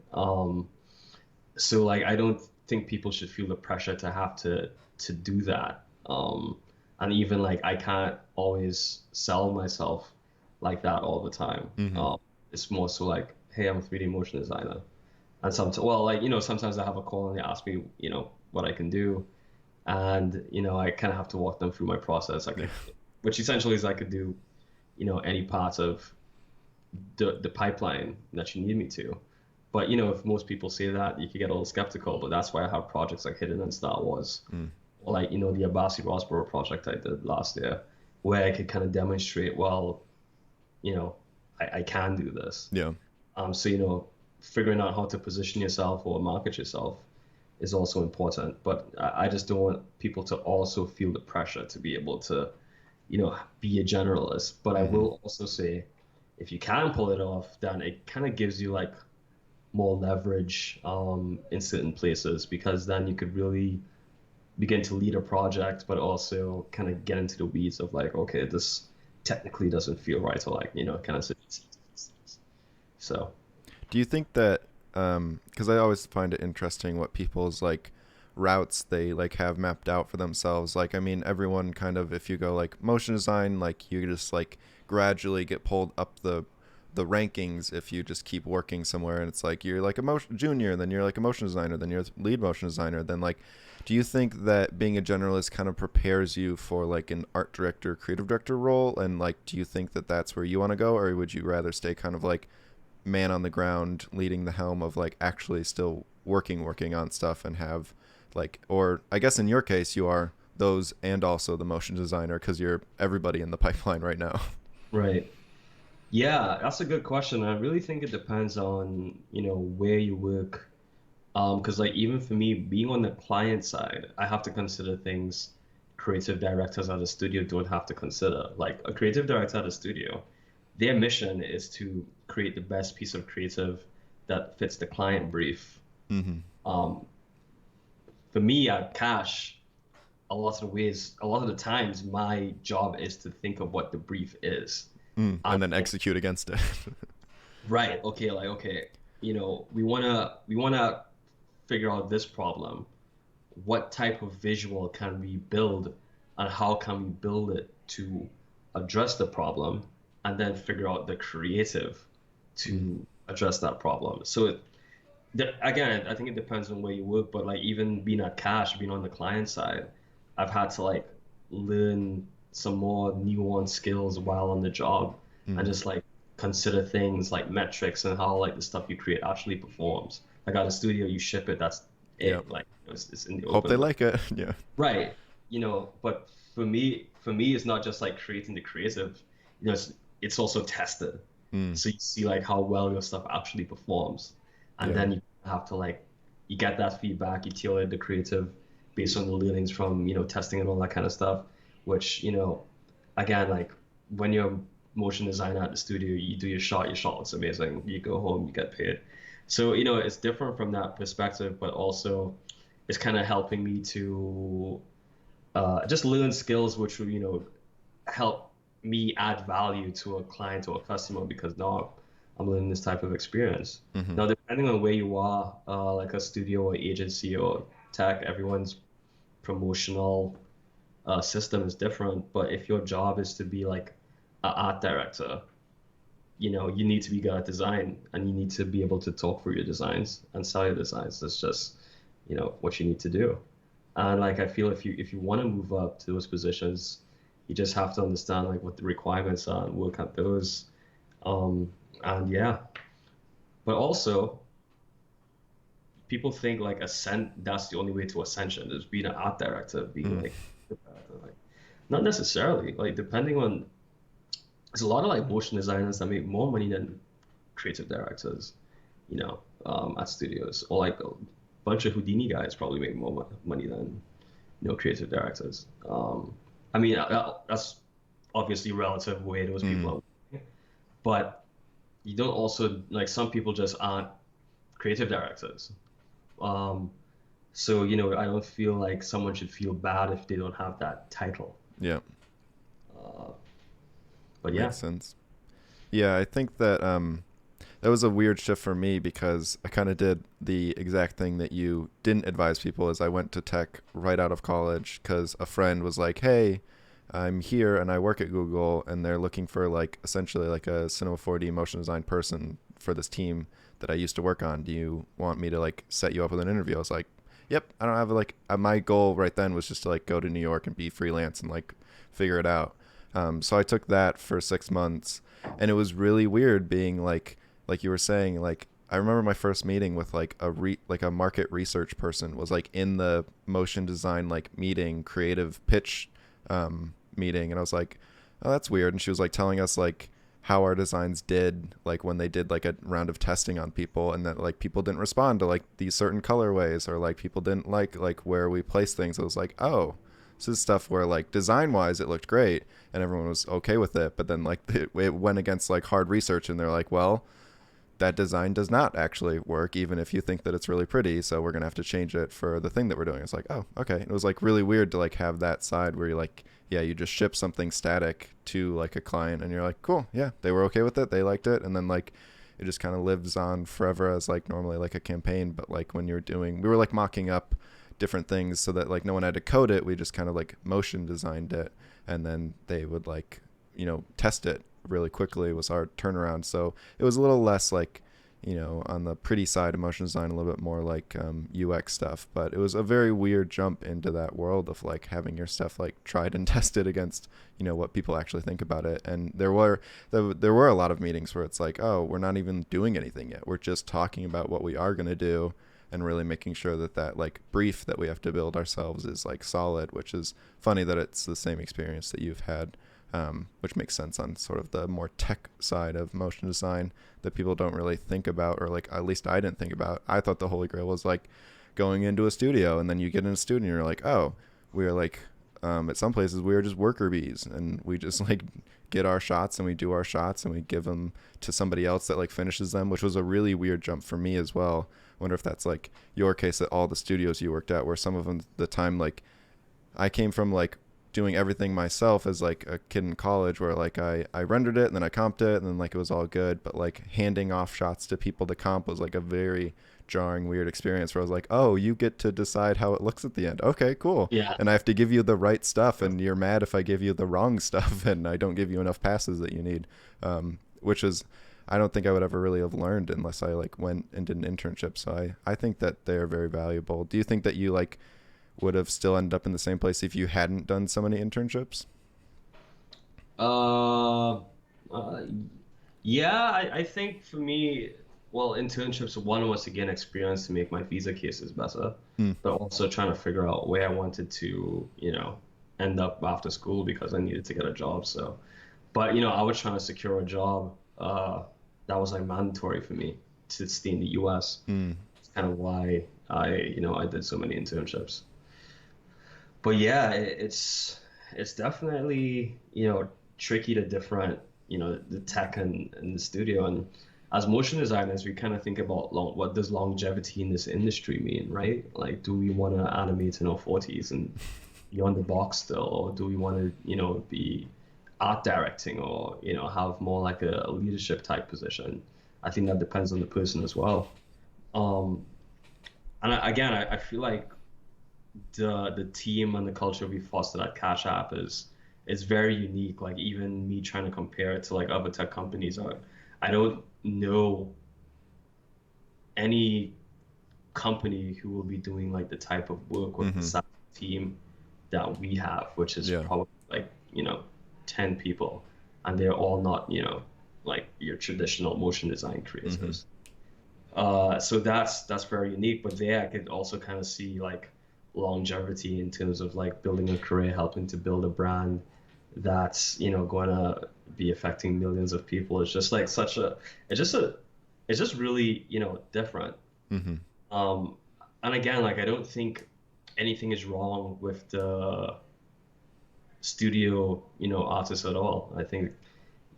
Speaker 2: So like I don't think people should feel the pressure to have to do that. And even like I can't always sell myself like that all the time.
Speaker 1: Mm-hmm.
Speaker 2: It's more so like, hey, I'm a 3D motion designer. And sometimes, well, like, sometimes I have a call and they ask me, what I can do. And, I kind of have to walk them through my process.
Speaker 1: Yeah.
Speaker 2: Which essentially is I could do, any part of the pipeline that you need me to. But if most people say that, you could get a little skeptical. But that's why I have projects like Hidden and Star Wars,
Speaker 1: Mm.
Speaker 2: or like the Abasi Rosborough project I did last year, where I could kind of demonstrate, well, you know, I can do this.
Speaker 1: Yeah.
Speaker 2: So figuring out how to position yourself or market yourself is also important. But I just don't want people to also feel the pressure to be able to, be a generalist. But I
Speaker 1: Mm-hmm.
Speaker 2: will also say, if you can pull it off, then it kind of gives you like more leverage in certain places, because then you could really begin to lead a project, but also kind of get into the weeds of like, okay, this technically doesn't feel right, or like, kind of. So
Speaker 1: Do you think that because I always find it interesting what people's like routes they like have mapped out for themselves. Like I mean everyone kind of if you go like motion design like you just like gradually get pulled up the rankings if you just keep working somewhere and it's like you're like a motion junior then you're like a motion designer then you're a lead motion designer then like do you think that being a generalist kind of prepares you for like an art director creative director role and like do you think that that's where you want to go or would you rather stay kind of like man on the ground leading the helm of like actually still working on stuff and have like or I guess in your case you are those and also the motion designer because you're everybody in the pipeline right now.
Speaker 2: right. Yeah, that's a good question. I really think it depends on, where you work. Because like even for me, being on the client side, I have to consider things creative directors at a studio don't have to consider. Like a creative director at a studio, their mission is to create the best piece of creative that fits the client brief.
Speaker 1: Mm-hmm.
Speaker 2: Um, for me at Cash, a lot of the times, my job is to think of what the brief is.
Speaker 1: And then execute against it.
Speaker 2: Right. Okay. Like, okay, we wanna figure out this problem. What type of visual can we build, and how can we build it to address the problem, and then figure out the creative
Speaker 1: Mm.
Speaker 2: to address that problem. So again, I think it depends on where you work, but like even being at Cash, being on the client side, I've had to like learn some more nuanced skills while on the job, and
Speaker 1: Mm.
Speaker 2: just like consider things like metrics and how like the stuff you create actually performs. Like at a studio, you ship it, that's
Speaker 1: Yep.
Speaker 2: it. Like it's in the
Speaker 1: Hope they
Speaker 2: open.
Speaker 1: like it. Yeah.
Speaker 2: Right. But for me, it's not just like creating the creative. It's also tested.
Speaker 1: Mm.
Speaker 2: So you see like how well your stuff actually performs, and
Speaker 1: Yeah.
Speaker 2: then you have to like you get that feedback, you tailor the creative based on the learnings from testing and all that kind of stuff. Which again, like when you're a motion designer at the studio, you do your shot looks amazing. You go home, you get paid. So it's different from that perspective, but also it's kind of helping me to just learn skills which will help me add value to a client or a customer because now I'm learning this type of experience.
Speaker 1: Hmm.
Speaker 2: Now, depending on where you are, like a studio or agency or tech, everyone's promotional system is different. But if your job is to be like an art director, you need to be good at design and you need to be able to talk through your designs and sell your designs. That's just, what you need to do. And like I feel if you want to move up to those positions, you just have to understand like what the requirements are and work at those. Um, and yeah, but also people think like ascent that's the only way to ascension is being an art director, being
Speaker 1: Mm.
Speaker 2: like not necessarily. Like depending on there's a lot of like motion designers that make more money than creative directors, at studios, or like a bunch of Houdini guys probably make more money than creative directors. I mean that's obviously relative way those people
Speaker 1: Mm.
Speaker 2: are, working, but you don't also like some people just aren't creative directors. Um, so I don't feel like someone should feel bad if they don't have that title.
Speaker 1: Yeah,
Speaker 2: Uh, but yeah,
Speaker 1: makes sense. Yeah, I think that that was a weird shift for me because I kind of did the exact thing that you didn't advise people. Is I went to tech right out of college because a friend was like, "Hey, I'm here and I work at Google and they're looking for like essentially like a Cinema 4D motion design person for this team that I used to work on. Do you want me to like set you up with an interview?" I was like, "Yep." I don't have like my goal right then was just to like go to New York and be freelance and like figure it out. So I took that for 6 months, and it was really weird being like you were saying, like I remember my first meeting with like like a market research person was like in the motion design like meeting creative pitch meeting, and I was like, oh, that's weird. And she was like telling us like how our designs did like when they did like a round of testing on people, and that like people didn't respond to like these certain colorways, or like people didn't like where we placed things. I was like, oh, this is stuff where like design wise it looked great and everyone was okay with it, but then like it went against like hard research and they're like, well, that design does not actually work even if you think that it's really pretty, so we're gonna have to change it for the thing that we're doing. It's like, oh, okay. It was like really weird to like have that side where you're like, yeah, you just ship something static to like a client and you're like, cool, yeah, they were okay with it, they liked it, and then like it just kind of lives on forever as like normally like a campaign. But like when you're doing, we were like mocking up different things so that like no one had to code it, we just kind of like motion designed it, and then they would like test it really quickly was our turnaround. So it was a little less like on the pretty side of motion design, a little bit more like UX stuff. But it was a very weird jump into that world of like having your stuff like tried and tested against what people actually think about it. And there were a lot of meetings where it's like, oh, we're not even doing anything yet, we're just talking about what we are going to do, and really making sure that that like brief that we have to build ourselves is like solid, which is funny that it's the same experience that you've had, which makes sense on sort of the more tech side of motion design that people don't really think about, or like at least I didn't think about. I thought the holy grail was like going into a studio, and then you get in a studio and you're like, oh, we're like at some places we are just worker bees and we just like get our shots and we do our shots and we give them to somebody else that like finishes them, which was a really weird jump for me as well. I wonder if that's like your case at all the studios you worked at, where some of them the time like I came from like doing everything myself as like a kid in college, where like I rendered it and then I comped it and then like it was all good, but like handing off shots to people to comp was like a very jarring weird experience where I was like, oh, you get to decide how it looks at the end, okay, cool,
Speaker 2: yeah,
Speaker 1: and I have to give you the right stuff and you're mad if I give you the wrong stuff and I don't give you enough passes that you need, which is I don't think I would ever really have learned unless I like went and did an internship. So I think that they're very valuable. Do you think that you like would have still ended up in the same place if you hadn't done so many internships?
Speaker 2: uh, uh, yeah. I think for me, well, internships one was to gain experience to make my visa cases better,
Speaker 1: Hmm.
Speaker 2: but also trying to figure out where I wanted to, end up after school because I needed to get a job. So, but I was trying to secure a job that was like mandatory for me to stay in the U.S.
Speaker 1: Hmm.
Speaker 2: It's kind of why I did so many internships. But yeah, it's definitely tricky to different the tech and the studio. And as motion designers, we kind of think about what does longevity in this industry mean, right? Like, do we want to animate in our 40s and be on the box still, or do we want to be art directing or have more like a leadership type position. I think that depends on the person as well. Um, and again, I feel like the team and the culture we fostered at Cash App is very unique. Like even me trying to compare it to like other tech companies, I don't know any company who will be doing like the type of work with the
Speaker 1: Mm-hmm.
Speaker 2: size of team that we have, which is
Speaker 1: Yeah.
Speaker 2: probably like 10 people, and they're all not like your traditional motion design
Speaker 1: Mm-hmm.
Speaker 2: creatives. So that's very unique. But there, I could also kind of see like longevity in terms of like building a career, helping to build a brand that's going to be affecting millions of people. It's just like such a, it's just a, it's just really different.
Speaker 1: Mm-hmm.
Speaker 2: Um, and again, like I don't think anything is wrong with the studio, artists at all. I think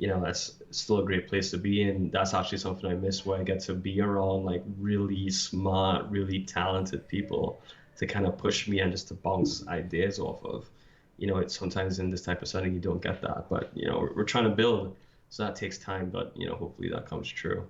Speaker 2: that's still a great place to be in. That's actually something I miss where I get to be around like really smart, really talented people to kind of push me and just to bounce ideas off of. It's sometimes in this type of setting you don't get that, but we're trying to build, so that takes time, but hopefully that comes true.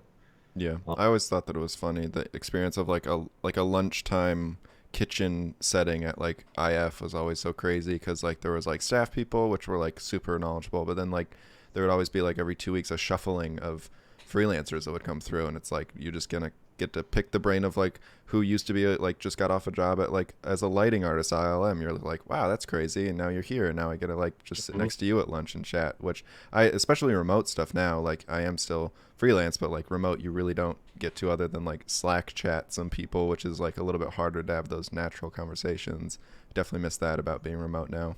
Speaker 1: Yeah,
Speaker 2: Uh,
Speaker 1: I always thought that it was funny. The experience of like a lunchtime kitchen setting at like IF was always so crazy because like there was like staff people which were like super knowledgeable, but then like there would always be like every 2 weeks a shuffling of freelancers that would come through, and it's like you just gonna get to pick the brain of like who used to be like just got off a job at like as a lighting artist ILM. You're like, wow, that's crazy, and now you're here, and now I get to like just sit
Speaker 2: mhm.
Speaker 1: next to you at lunch and chat. Which I, especially remote stuff now, like I am still freelance, but like remote you really don't get to other than like Slack chat some people, which is like a little bit harder to have those natural conversations. Definitely miss that about being remote now.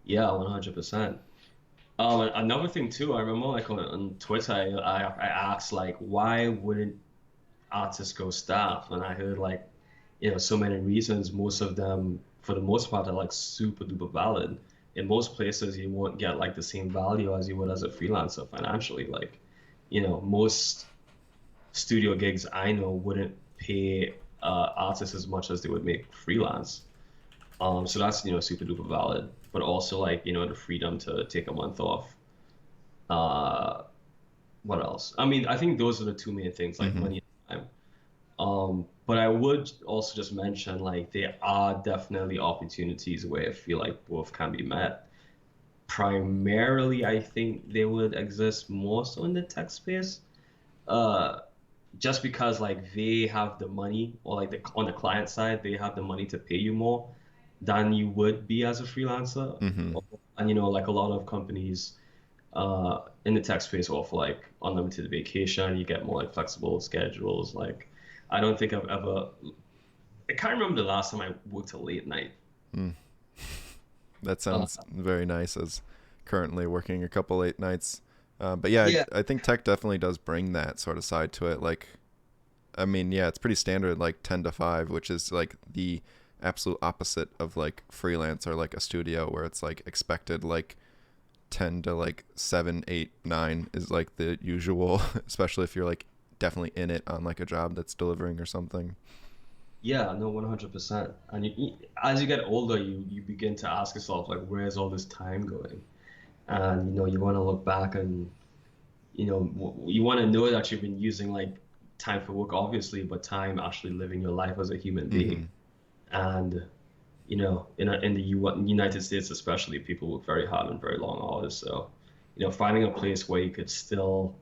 Speaker 2: Yeah, 100%. And another thing too, I remember like on Twitter, I asked like, why wouldn't artists go staff? And I heard like, so many reasons. Most of them, for the most part, are like super duper valid. In most places, you won't get like the same value as you would as a freelancer financially. Like, most studio gigs I know wouldn't pay artists as much as they would make freelance. So that's super duper valid. But also like the freedom to take a month off. Uh, what else? I mean, I think those are the two main things, like
Speaker 1: Mm-hmm.
Speaker 2: money and time. But I would also just mention like there are definitely opportunities where I feel like both can be met. Primarily, I think they would exist more so in the tech space. Uh, just because like they have the money, or like on the client side, they have the money to pay you more than you would be as a freelancer.
Speaker 1: Mm-hmm.
Speaker 2: And like a lot of companies in the tech space offer like unlimited vacation. You get more like flexible schedules. Like I don't think I've ever. I can't remember the last time I worked a late night.
Speaker 1: Mm. That
Speaker 2: Uh,
Speaker 1: sounds very nice as currently working a couple late nights. But yeah,
Speaker 2: yeah,
Speaker 1: I think tech definitely does bring that sort of side to it. Like, I mean, yeah, it's pretty standard, like 10 to 5, which is like the absolute opposite of like freelance or like a studio where it's like expected like 10 to like 7, 8, 9 is like the usual, especially if you're like definitely in it on like a job that's delivering or something.
Speaker 2: yeah, no, 100%. And as you get older, you begin to ask yourself like, where's all this time going? And you want to look back and you want to know that you've been using like time for work, obviously, but time actually living your life as a human being.
Speaker 1: Mm-hmm.
Speaker 2: And in the United States especially, people work very hard and very long hours. So, finding a place where you could still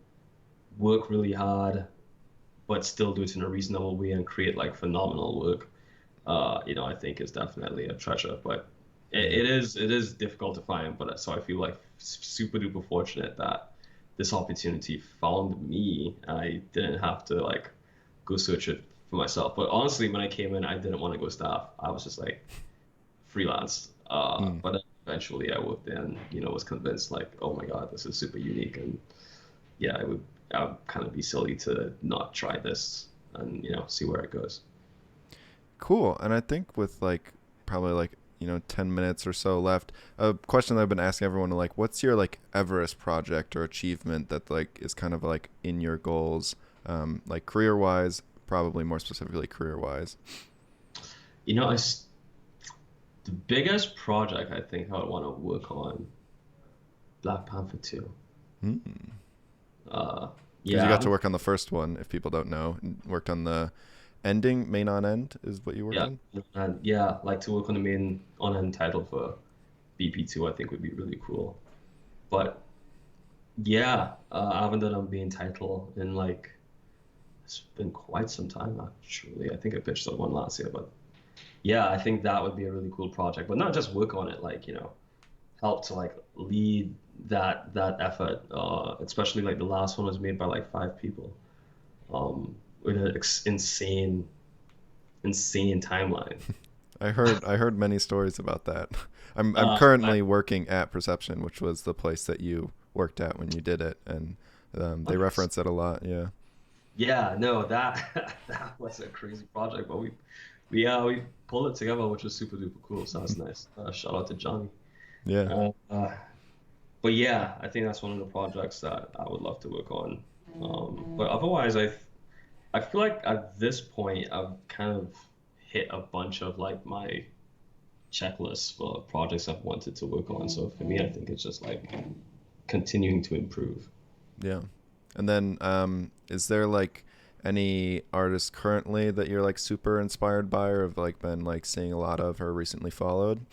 Speaker 2: work really hard, but still do it in a reasonable way and create like phenomenal work, I think is definitely a treasure. But
Speaker 1: Yeah.
Speaker 2: it is difficult to find. But so I feel like super duper fortunate that this opportunity found me. I didn't have to like go search it for myself. But honestly, when I came in, I didn't want to go staff. I was just like freelance.
Speaker 1: Mm.
Speaker 2: But eventually I worked in, was convinced like, oh my God, this is super unique. And yeah, I would kind of be silly to not try this and, see where it goes.
Speaker 1: Cool. And I think with like probably like 10 minutes or so left, a question that I've been asking everyone, like, what's your like Everest project or achievement that like is kind of like in your goals, career wise, probably more specifically career wise.
Speaker 2: The biggest project I think I would want to work on. Black Panther 2.
Speaker 1: Hmm.
Speaker 2: Uh,
Speaker 1: Because you
Speaker 2: yeah,
Speaker 1: got to work on the first one, if people don't know. Worked on the ending, may not end, is what you worked
Speaker 2: yeah,
Speaker 1: on?
Speaker 2: and yeah, like to work on the main on-end title for BP2, I think would be really cool. But yeah, I haven't done a main title in like it's been quite some time actually. I think I pitched on one last year, but yeah, I think that would be a really cool project. But not just work on it, like help to like lead that effort. Especially like the last one was made by like 5 people. With an insane timeline.
Speaker 1: I heard many stories about that. I'm
Speaker 2: Uh, I,
Speaker 1: currently working at Perception, which was the place that you worked at when you did it, and they
Speaker 2: okay.
Speaker 1: reference it a lot. Yeah.
Speaker 2: Yeah, no, that that was a crazy project, but we pulled it together, which was super duper cool. So that's nice. Shout out to Johnny.
Speaker 1: Yeah.
Speaker 2: Uh, uh, but yeah, I think that's one of the projects that I would love to work on. But otherwise, I feel like at this point I've kind of hit a bunch of like my checklists for projects I've wanted to work on. So for me, I think it's just like continuing to improve.
Speaker 1: Yeah. And then, is there like any artists currently that you're like super inspired by or have like been like seeing a lot of or recently followed?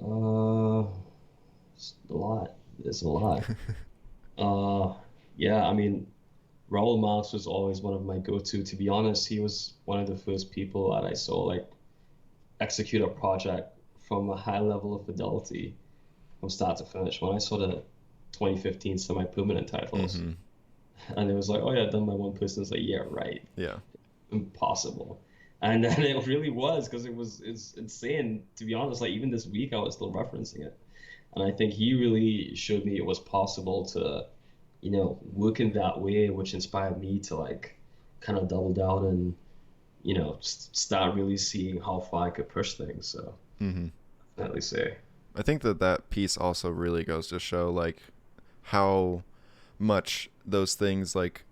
Speaker 2: Uh, it's a lot. It's a lot. Uh, yeah, I mean, Raul Marx was always one of my go-to. To be honest, he was one of the first people that I saw like execute a project from a high level of fidelity from start to finish. When I saw the 2015 semi-permanent titles,
Speaker 1: Mm-hmm.
Speaker 2: and it was like, oh yeah, done by one person. It's like, yeah, right,
Speaker 1: Yeah.
Speaker 2: impossible. And then it really was because it's insane. To be honest, like even this week I was still referencing it, and I think he really showed me it was possible to work in that way, which inspired me to like kind of double down and start really seeing how far I could push things. So
Speaker 1: Mm-hmm.
Speaker 2: definitely say,
Speaker 1: I think that piece also really goes to show like how much those things like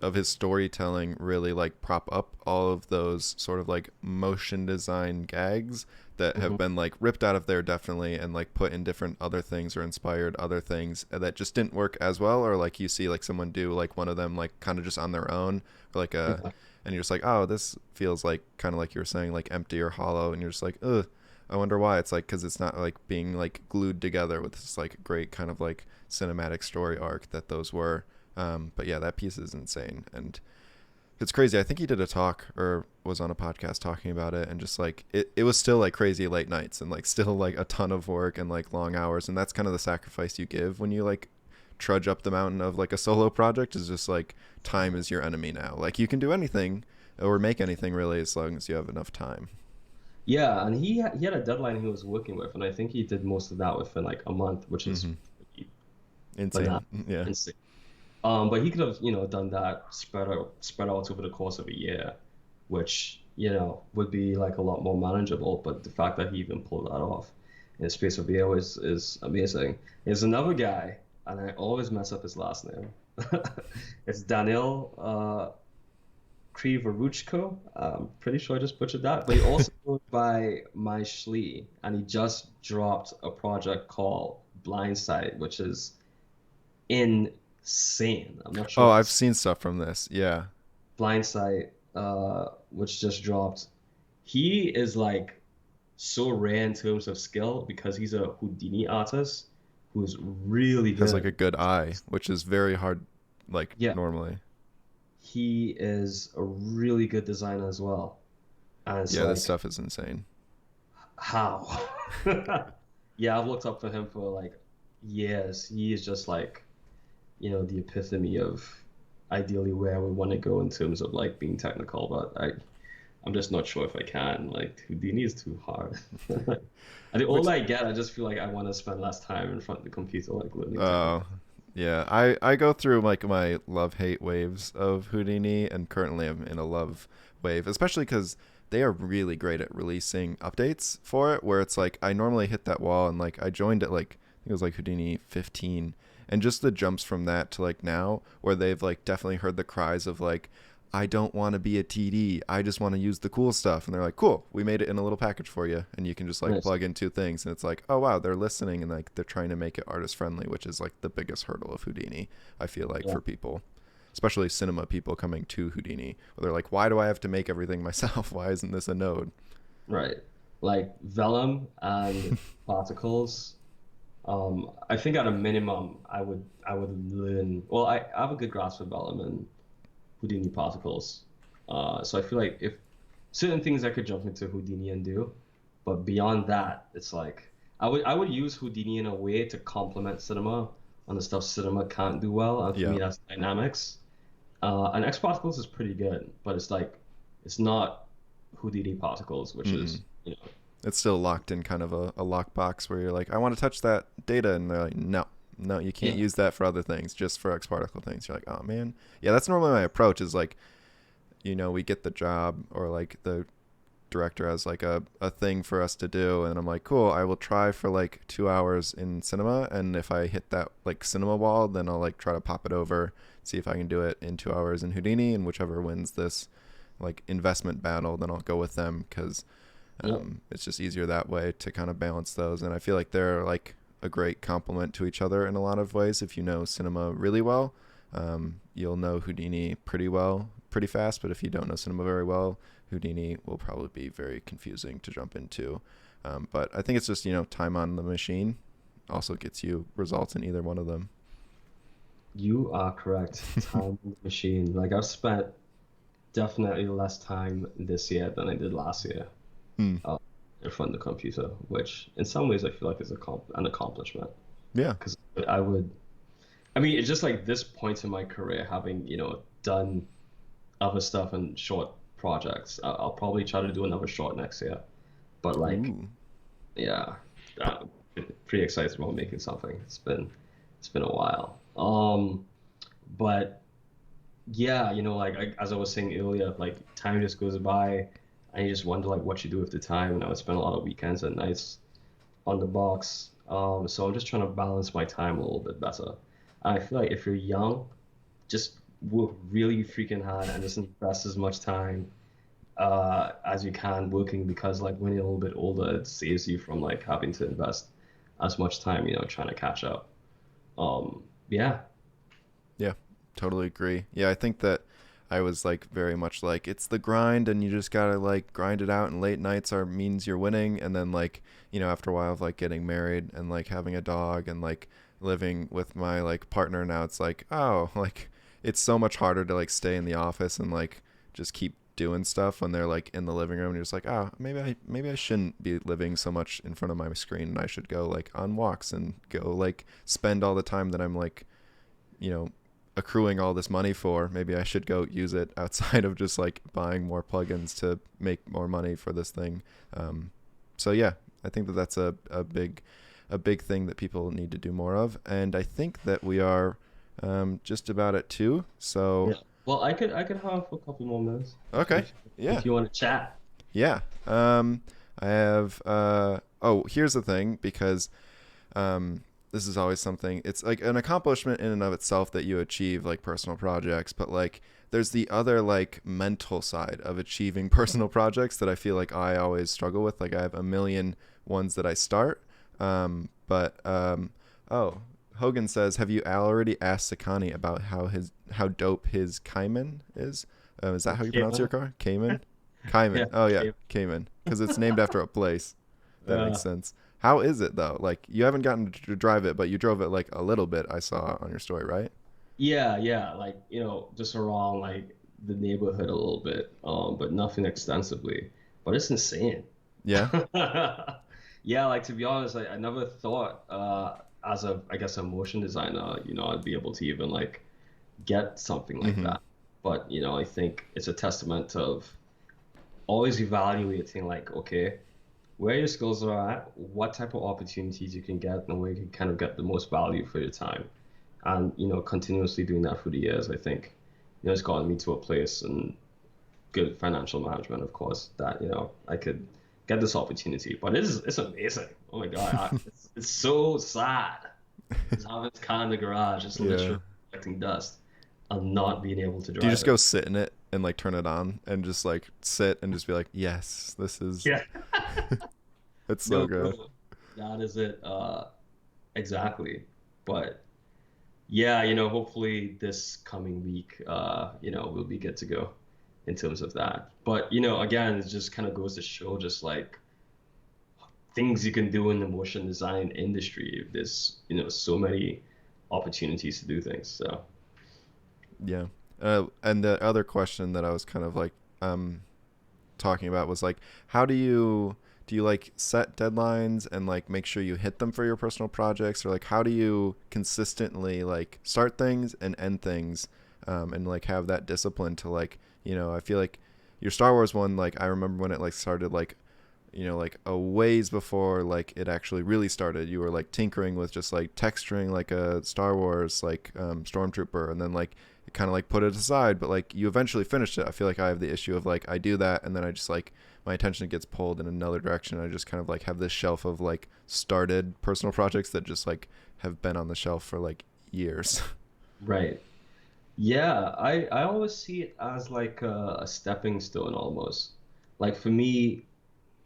Speaker 1: of his storytelling really like prop up all of those sort of like motion design gags that have
Speaker 2: hmm
Speaker 1: been like ripped out of there definitely and like put in different other things or inspired other things that just didn't work as well, or like you see like someone do like one of them like kind of just on their own, or like a,
Speaker 2: yeah,
Speaker 1: and you're just like, oh, this feels like kind of like you were saying, like empty or hollow, and you're just like, ugh, I wonder why. It's like because it's not like being like glued together with this like great kind of like cinematic story arc that those were. But yeah, that piece is insane, and it's crazy. I think he did a talk or was on a podcast talking about it, and just like it was still like crazy late nights and like still like a ton of work and like long hours, and that's kind of the sacrifice you give when you like trudge up the mountain of like a solo project, is just like time is your enemy now. Like you can do anything or make anything really as long as you have enough time.
Speaker 2: yeah. And he had a deadline he was working with, and I think he did most of that within like a month, which is
Speaker 1: Mm-hmm.
Speaker 2: pretty
Speaker 1: Insane.
Speaker 2: banana,
Speaker 1: Yeah.
Speaker 2: insane. But he could have, done that spread out over the course of a year, which, would be like a lot more manageable. But the fact that he even pulled that off in the space of a year is amazing. There's another guy, and I always mess up his last name. It's Daniel Krivoruchko. I'm pretty sure I just butchered that. But he also goes by My Schlee, and he just dropped a project called Blindside, which is insane. I'm not sure
Speaker 1: Oh,
Speaker 2: if
Speaker 1: I've
Speaker 2: it's
Speaker 1: seen stuff from this. Yeah.
Speaker 2: Blindside, which just dropped. He is like so rare in terms of skill because he's a Houdini artist who's really
Speaker 1: Has like
Speaker 2: good.
Speaker 1: a good eye, which is very hard like
Speaker 2: Yeah,
Speaker 1: normally.
Speaker 2: he is a really good designer as well. And it's
Speaker 1: Yeah, this
Speaker 2: like,
Speaker 1: stuff is insane.
Speaker 2: how? Yeah, I've looked up for him for like years. He is just like, the epitome of ideally where we want to go in terms of like being technical, but I'm just not sure if I can. Like Houdini is too hard. And the
Speaker 1: Which
Speaker 2: older I get, I just feel like I want to spend less time in front of the computer, like learning
Speaker 1: Oh,
Speaker 2: technical.
Speaker 1: yeah. I go through like my love hate waves of Houdini, and currently I'm in a love wave, especially because they are really great at releasing updates for it. Where it's like I normally hit that wall, and like I joined it like I think it was like Houdini 15, and just the jumps from that to like now, where they've like definitely heard the cries of like, I don't want to be a TD. I just want to use the cool stuff. And they're like, cool, we made it in a little package for you. And you can just like
Speaker 2: Nice.
Speaker 1: plug in two things. And it's like, oh, wow, they're listening and like they're trying to make it artist friendly, which is like the biggest hurdle of Houdini, I feel like,
Speaker 2: Yeah.
Speaker 1: for people, especially cinema people coming to Houdini, where they're like, why do I have to make everything myself? Why isn't this a node?
Speaker 2: Right. Like vellum and particles. I think at a minimum, I would learn. Well, I have a good grasp of vellum and Houdini particles. So I feel like if certain things I could jump into Houdini and do, but beyond that, it's like I would use Houdini in a way to complement cinema on the stuff cinema can't do well, and for
Speaker 1: Yeah.
Speaker 2: me that's dynamics. And X particles is pretty good, but it's like it's not Houdini particles, which
Speaker 1: Mm-mm.
Speaker 2: is
Speaker 1: It's still locked in kind of a lockbox where you're like, I want to touch that data. And they're like, no, no, you can't
Speaker 2: yeah,
Speaker 1: use that for other things, just for X particle things. You're like, oh, man. Yeah, that's normally my approach is like, we get the job or like the director has like a thing for us to do. And I'm like, cool, I will try for like 2 hours in cinema. And if I hit that like cinema wall, then I'll like try to pop it over, see if I can do it in 2 hours in Houdini. And whichever wins this like investment battle, then I'll go with them because
Speaker 2: yeah.
Speaker 1: it's just easier that way to kind of balance those. And I feel like they're like a great complement to each other in a lot of ways. If you know cinema really well, you'll know Houdini pretty well, pretty fast. But if you don't know cinema very well, Houdini will probably be very confusing to jump into. But I think it's just, time on the machine also gets you results in either one of them.
Speaker 2: You are correct. Time machine. Like I've spent definitely less time this year than I did last year
Speaker 1: Hmm.
Speaker 2: uh, in front of the computer, which in some ways I feel like is an accomplishment.
Speaker 1: Yeah.
Speaker 2: Because I would, I mean, it's just like this point in my career, having, done other stuff and short projects. I'll probably try to do another short next year. But like,
Speaker 1: Ooh.
Speaker 2: yeah, I'm pretty excited about making something. It's been a while. But yeah, like as I was saying earlier, like time just goes by, and you just wonder like what you do with the time. And I would spend a lot of weekends and nights on the box. So I'm just trying to balance my time a little bit better. I feel like if you're young, just work really freaking hard and just invest as much time as you can working because like when you're a little bit older, it saves you from like having to invest as much time, trying to catch up. Yeah,
Speaker 1: Yeah, totally agree. Yeah, I think that I was like very much like it's the grind and you just gotta like grind it out and late nights are means you're winning and then like, after a while of like getting married and like having a dog and like living with my like partner now it's like, oh, like it's so much harder to like stay in the office and like just keep doing stuff when they're like in the living room and you're just like, oh, maybe I shouldn't be living so much in front of my screen and I should go like on walks and go like spend all the time that I'm like you know, accruing all this money for. Maybe I should go use it outside of just like buying more plugins to make more money for this thing. So yeah, I think that that's a big thing that people need to do more of. And I think that we are just about at two. So
Speaker 2: yeah. Well, I could have a couple more minutes
Speaker 1: okay,
Speaker 2: if
Speaker 1: yeah,
Speaker 2: if you want to chat.
Speaker 1: yeah. I have. Oh, here's the thing because um, this is always something. It's like an accomplishment in and of itself that you achieve like personal projects, but like there's the other like mental side of achieving personal projects that I feel like I always struggle with. Like I have a million ones that I start, but oh, Hogan says, have you already asked Sekani about how dope his Cayman is? Is that how you pronounce your
Speaker 2: Cayman.
Speaker 1: car? Cayman?
Speaker 2: Yeah,
Speaker 1: Cayman. Oh yeah,
Speaker 2: Cayman.
Speaker 1: Cayman, because it's named after a place. That makes
Speaker 2: Uh,
Speaker 1: sense. How is it though? Like you haven't gotten to drive it, but you drove it like a little bit. I saw on your story, right?
Speaker 2: yeah, like just around like the neighborhood a little bit, but nothing extensively. But it's insane.
Speaker 1: Yeah.
Speaker 2: Yeah, like to be honest, I never thought as a I guess a motion designer, I'd be able to even like get something like
Speaker 1: Mm-hmm.
Speaker 2: that. But I think it's a testament of always evaluating like, okay, where your skills are at, what type of opportunities you can get, and where you can kind of get the most value for your time. And continuously doing that for the years, I think, it's gotten me to a place and good financial management, of course, that I could get this opportunity. But it's amazing. Oh my God, it's so sad. Just having this car in the garage, just
Speaker 1: Yeah.
Speaker 2: literally collecting dust and not being able to
Speaker 1: Do you
Speaker 2: drive
Speaker 1: just go
Speaker 2: it.
Speaker 1: sit in it and like turn it on and just like sit and just be like, yes, this is
Speaker 2: Yeah.
Speaker 1: it's so
Speaker 2: No,
Speaker 1: good.
Speaker 2: bro, that is it. Exactly. But yeah, hopefully this coming week, we'll be good to go in terms of that. But, again, it just kind of goes to show just like things you can do in the motion design industry. There's, so many opportunities to do things. So,
Speaker 1: Yeah. And the other question that I was kind of like talking about was like, how do you like set deadlines and like make sure you hit them for your personal projects, or like how do you consistently like start things and end things, and like have that discipline to like, I feel like your Star Wars one, like I remember when it like started like, like a ways before like it actually really started, you were like tinkering with just like texturing like a Star Wars like stormtrooper, and then like it kind of like put it aside, but like you eventually finished it. I feel like I have the issue of like I do that and then I just like my attention gets pulled in another direction. I just kind of like have this shelf of like started personal projects that just like have been on the shelf for like years.
Speaker 2: right. Yeah, I always see it as like a stepping stone almost. Like for me,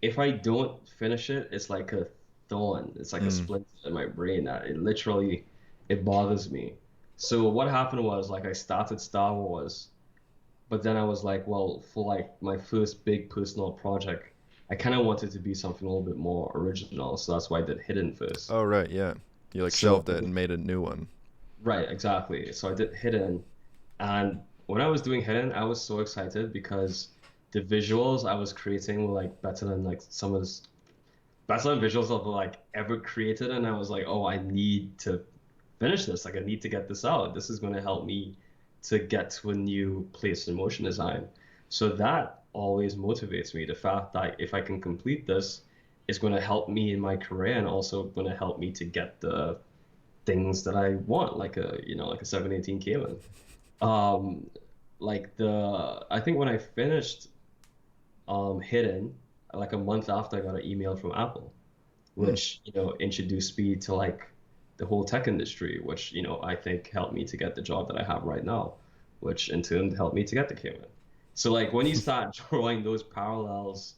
Speaker 2: if I don't finish it, it's like a thorn. It's like a
Speaker 1: Mm.
Speaker 2: splinter in my brain that it bothers me. So what happened was like I started Star Wars, but then I was like, well, for like my first big personal project, I kind of wanted to be something a little bit more original. So that's why I did Hidden first.
Speaker 1: Oh right, yeah. You like
Speaker 2: So
Speaker 1: shelved it and made a new one.
Speaker 2: right, exactly. So I did Hidden, and when I was doing Hidden, I was so excited because the visuals I was creating were like better than like some of the best visuals I've like ever created, and I was like, oh, I need to finish this. Like, I need to get this out. This is going to help me to get to a new place in motion design. So that always motivates me. The fact that if I can complete this, it's going to help me in my career and also going to help me to get the things that I want, like a 718 Cayman. Um, I think when I finished Hidden, like a month after I got an email from Apple,
Speaker 1: Hmm.
Speaker 2: which introduced me to like the whole tech industry, which I think helped me to get the job that I have right now, which in turn helped me to get the Cayman. So like when you start drawing those parallels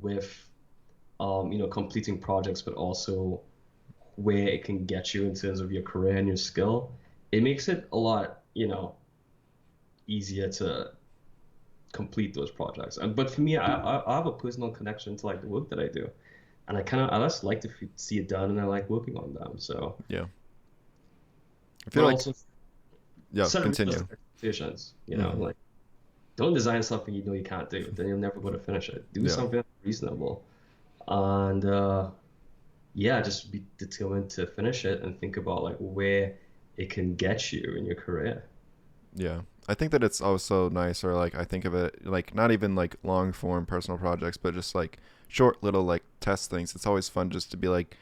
Speaker 2: with completing projects, but also where it can get you in terms of your career and your skill, it makes it a lot easier to complete those projects. But for me, I have a personal connection to like the work that I do, and I just like to see it done, and I like working on them. So,
Speaker 1: Yeah. I feel
Speaker 2: but
Speaker 1: like
Speaker 2: also
Speaker 1: yeah,
Speaker 2: set
Speaker 1: continue.
Speaker 2: realistic expectations.
Speaker 1: Hmm.
Speaker 2: Like don't design something you know you can't do, then you'll never go to finish it. Do
Speaker 1: Yeah.
Speaker 2: something reasonable, and yeah, just be determined to finish it and think about like where it can get you in your career.
Speaker 1: Yeah. I think that it's also nice, or like I think of it like not even like long form personal projects, but just like short little like test things. It's always fun just to be like,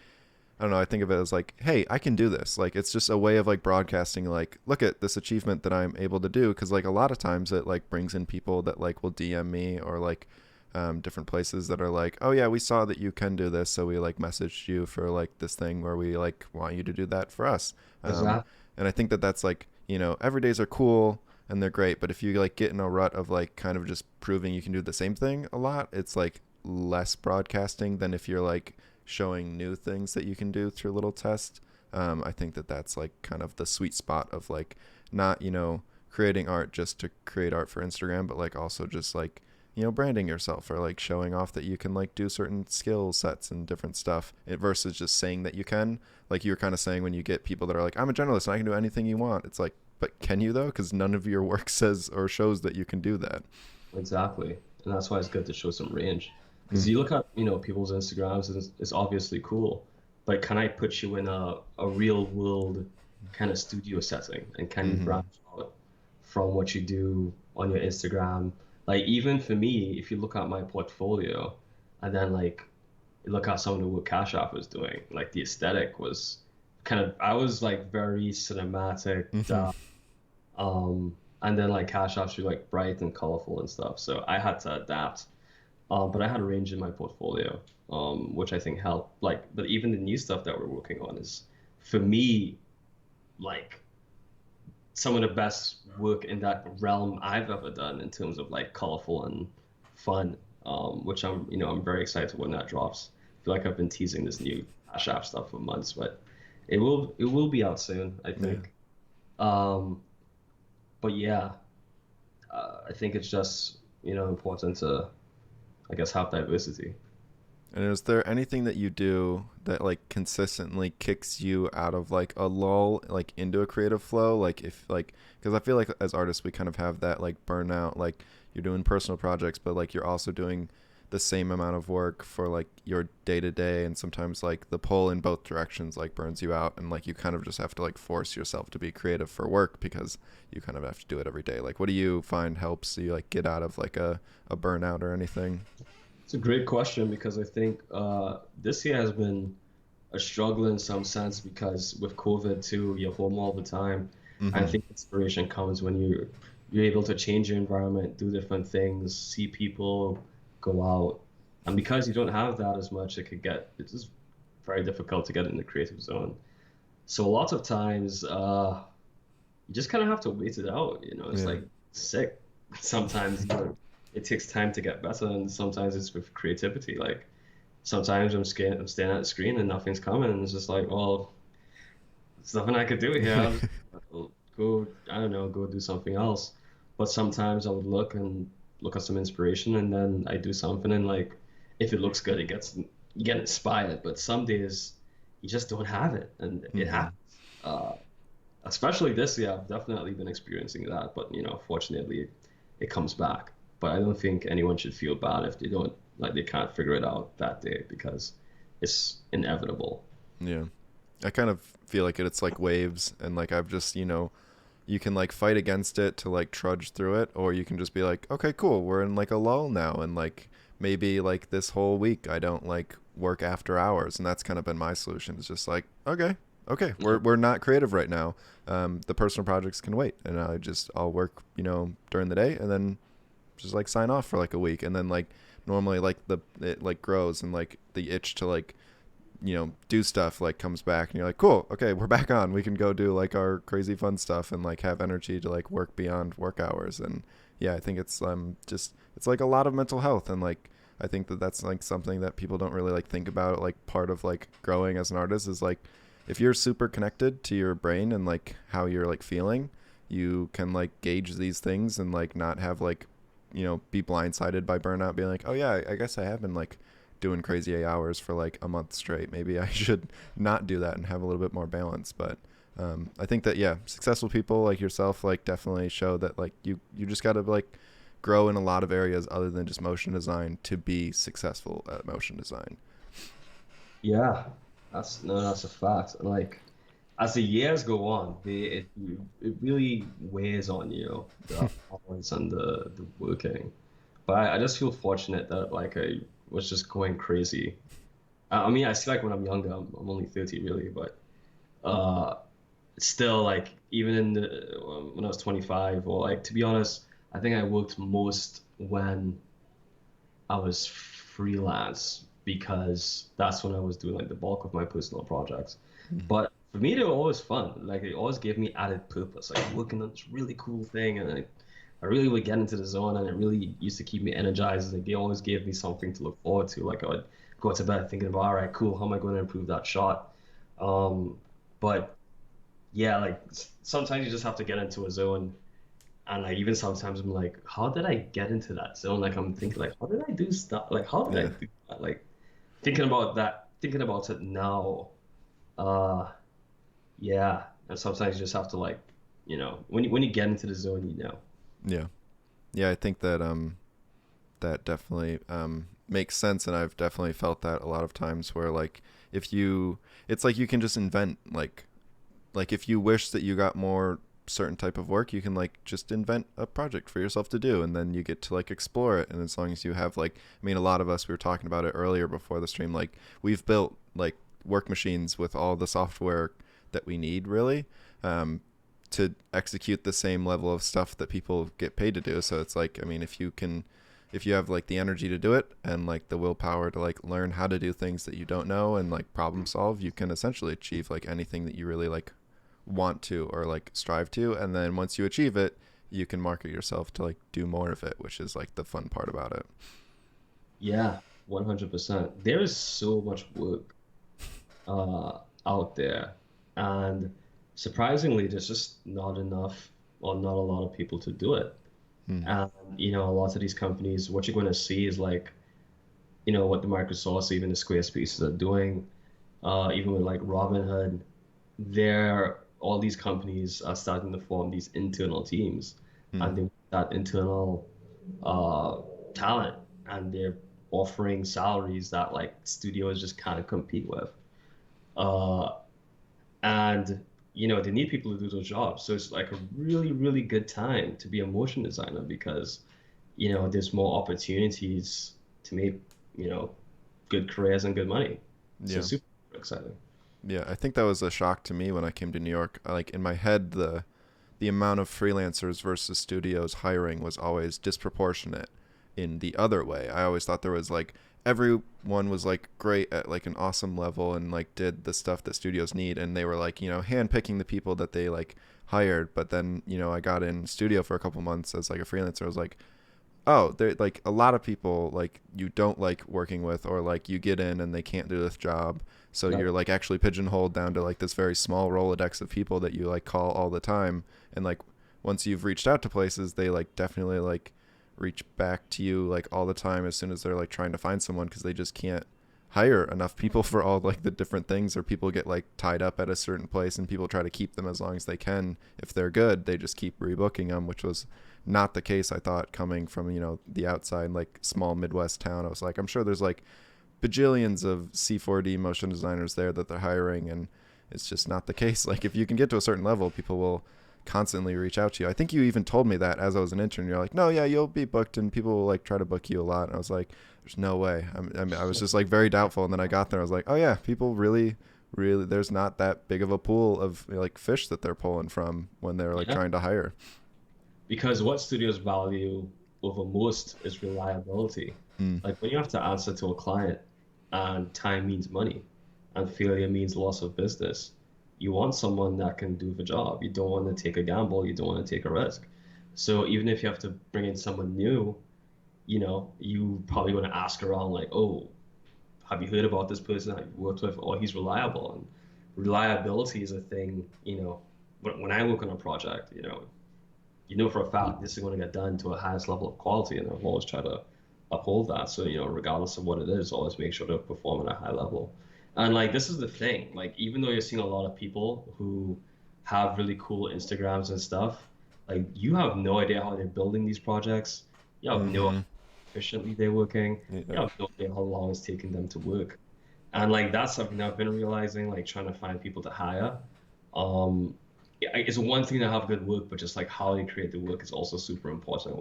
Speaker 1: I don't know, I think of it as like, hey, I can do this. Like it's just a way of like broadcasting like, look at this achievement that I'm able to do, cuz like a lot of times it like brings in people that like will DM me, or like different places that are like, oh yeah, we saw that you can do this, so we like messaged you for like this thing where we like want you to do that for us. um,
Speaker 2: Exactly.
Speaker 1: and I think that that's like, every days are cool and they're great, but if you like get in a rut of like kind of just proving you can do the same thing a lot, it's like less broadcasting than if you're like showing new things that you can do through little tests. I think that that's like kind of the sweet spot of like not, creating art just to create art for Instagram, but like also just like, branding yourself, or like showing off that you can like do certain skill sets and different stuff, versus just saying that you can. Like you were kind of saying, when you get people that are like, I'm a generalist and I can do anything you want. It's like, but can you though? Because none of your work says or shows that you can do that.
Speaker 2: Exactly. And that's why it's good to show some range. Because
Speaker 1: Mm.
Speaker 2: you look at, people's Instagrams and it's obviously cool, but can I put you in a real world kind of studio setting? And can you
Speaker 1: Mm-hmm.
Speaker 2: branch out from what you do on your Instagram? Like even for me, if you look at my portfolio and then like look at some of the work Cash App was doing, like the aesthetic was I was like very cinematic,
Speaker 1: Mm-hmm.
Speaker 2: and then like Cash Apps were like bright and colorful and stuff. So I had to adapt. But I had a range in my portfolio, which I think helped. Like, but even the new stuff that we're working on is, for me, like some of the best work in that realm I've ever done in terms of like colorful and fun, which I'm very excited when that drops. I feel like I've been teasing this new Cash App stuff for months, but it will be out soon, I
Speaker 1: Yeah.
Speaker 2: think. But yeah, I think it's just important to, I guess, have diversity.
Speaker 1: And is there anything that you do that like consistently kicks you out of like a lull, like into a creative flow? Like if like, because I feel like as artists we kind of have that like burnout, like you're doing personal projects, but like you're also doing the same amount of work for like your day to day, and sometimes like the pull in both directions like burns you out, and like you kind of just have to like force yourself to be creative for work because you kind of have to do it every day. Like, what do you find helps you like get out of like a burnout or anything?
Speaker 2: It's a great question because I think this year has been a struggle in some sense because with COVID too, you're home all the time. I
Speaker 1: Mm-hmm.
Speaker 2: think inspiration comes when you're able to change your environment, do different things, see people, go out. And because you don't have that as much, it's just very difficult to get in the creative zone. So lots of times, you just kind of have to wait it out. It's
Speaker 1: Yeah.
Speaker 2: like sick. Sometimes it takes time to get better, and sometimes it's with creativity. Like sometimes I'm staring at the screen and nothing's coming, and it's just like, well, there's nothing I could do here. I'll go, I don't know, go do something else. But sometimes I would look at some inspiration, and then I do something, and like, if it looks good, you get inspired. But some days you just don't have it, and it
Speaker 1: Mm-hmm.
Speaker 2: happens. Especially this year, I've definitely been experiencing that. But fortunately, it comes back. But I don't think anyone should feel bad if they don't like they can't figure it out that day because it's inevitable.
Speaker 1: Yeah. I kind of feel like it's like waves, and like I've just, you can like fight against it to like trudge through it, or you can just be like, okay, cool, we're in like a lull now, and like maybe like this whole week I don't like work after hours, and that's kind of been my solution. It's just like, okay, okay, we're not creative right now. The personal projects can wait, and I'll work, during the day, and then just like sign off for like a week, and then like normally like it like grows, and like the itch to like do stuff like comes back, and you're like, cool, okay, we're back on, we can go do like our crazy fun stuff and like have energy to like work beyond work hours. And yeah, I think it's just it's like a lot of mental health, and like I think that that's like something that people don't really like think about. Like part of like growing as an artist is like if you're super connected to your brain and like how you're like feeling, you can like gauge these things and like not have like be blindsided by burnout, being like, oh yeah, I guess I have been like doing crazy 8 hours for like a month straight. Maybe I should not do that and have a little bit more balance. But I think that yeah, successful people like yourself like definitely show that like you just gotta like grow in a lot of areas other than just motion design to be successful at motion design.
Speaker 2: Yeah, that's a fact. And like as the years go on, it really weighs on you, the hours and the working. But I just feel fortunate that like I was just going crazy. I mean, I see like when I'm younger, I'm only 30 really, but uh, still like even in when I was 25 or like to be honest, I think I worked most when I was freelance because that's when I was doing like the bulk of my personal projects.
Speaker 1: Mm-hmm.
Speaker 2: But for me, they were always fun. Like it always gave me added purpose. Like working on this really cool thing, and I really would get into the zone, and it really used to keep me energized. Like they always gave me something to look forward to. Like I would go to bed thinking about, all right, cool, how am I going to improve that shot? Um, but yeah, like sometimes you just have to get into a zone, and like even sometimes I'm like, how did I get into that zone? Like I'm thinking like, how did I do stuff? Like how did I
Speaker 1: Yeah.
Speaker 2: do that? Like thinking about it now. Uh, yeah. And sometimes you just have to like, when you get into the zone, you know.
Speaker 1: Yeah. Yeah, I think that that definitely makes sense, and I've definitely felt that a lot of times where like if you it's like you can just invent like if you wish that you got more certain type of work, you can like just invent a project for yourself to do, and then you get to like explore it. And as long as you have like, I mean, a lot of us, we were talking about it earlier before the stream, like we've built like work machines with all the software that we need really, um, to execute the same level of stuff that people get paid to do. So it's like, I mean, if you have like the energy to do it and like the willpower to like learn how to do things that you don't know and like problem solve, you can essentially achieve like anything that you really like want to or like strive to, and then once you achieve it, you can market yourself to like do more of it, which is like the fun part about it.
Speaker 2: Yeah, 100%. There is so much work out there, and surprisingly, there's just not enough or not a lot of people to do it.
Speaker 1: Hmm.
Speaker 2: And a lot of these companies, what you're going to see is like, what the Microsofts, even the Squarespaces are doing, even with like Robinhood, all these companies are starting to form these internal teams,
Speaker 1: Hmm.
Speaker 2: and they that internal uh, talent, and they're offering salaries that like studios just kind of compete with. Uh, and they need people to do those jobs. So it's like a really, really good time to be a motion designer because there's more opportunities to make you know good careers and good money. So
Speaker 1: Yeah.
Speaker 2: super exciting.
Speaker 1: Yeah, I think that was a shock to me when I came to New York. Like in my head, the amount of freelancers versus studios hiring was always disproportionate in the other way. I always thought there was like everyone was like great at like an awesome level and like did the stuff that studios need, and they were like, handpicking the people that they like hired. But then, I got in studio for a couple months as like a freelancer. I was like, oh, there like a lot of people like you don't like working with, or like you get in and they can't do this job, so
Speaker 2: Yep.
Speaker 1: you're like actually pigeonholed down to like this very small Rolodex of people that you like call all the time. And like once you've reached out to places, they like definitely like reach back to you like all the time as soon as they're like trying to find someone, because they just can't hire enough people for all like the different things, or people get like tied up at a certain place and people try to keep them as long as they can. If they're good, they just keep rebooking them, which was not the case, I thought, coming from the outside like small Midwest town. I was like, I'm sure there's like bajillions of C4D motion designers there that they're hiring, and it's just not the case. Like if you can get to a certain level, people will constantly reach out to you. I think you even told me that as I was an intern. You're like, no, yeah, you'll be booked and people will like try to book you a lot. And I was like, there's no way. I was just like very doubtful, and then I got there, I was like, oh yeah, people really there's not that big of a pool of like fish that they're pulling from when they're like
Speaker 2: Yeah.
Speaker 1: trying to hire.
Speaker 2: Because what studios value over most is reliability.
Speaker 1: Mm,
Speaker 2: Like when you have to answer to a client and time means money and failure means loss of business, you want someone that can do the job. You don't want to take a gamble, you don't want to take a risk. So even if you have to bring in someone new, you probably want to ask around like, oh, have you heard about this person that you worked with? Oh, he's reliable. And reliability is a thing, when I work on a project, for a fact this is going to get done to a highest level of quality, and I've always tried to uphold that. So, regardless of what it is, always make sure to perform at a high level. And like this is the thing, like even though you're seeing a lot of people who have really cool Instagrams and stuff, like you have no idea how they're building these projects. You have no idea
Speaker 1: mm-hmm.
Speaker 2: how efficiently they're working. You
Speaker 1: Yeah.
Speaker 2: have no idea how long it's taking them to work. And like that's something I've been realizing, like trying to find people to hire. Um, yeah, it's one thing to have good work, but just like how they create the work is also super important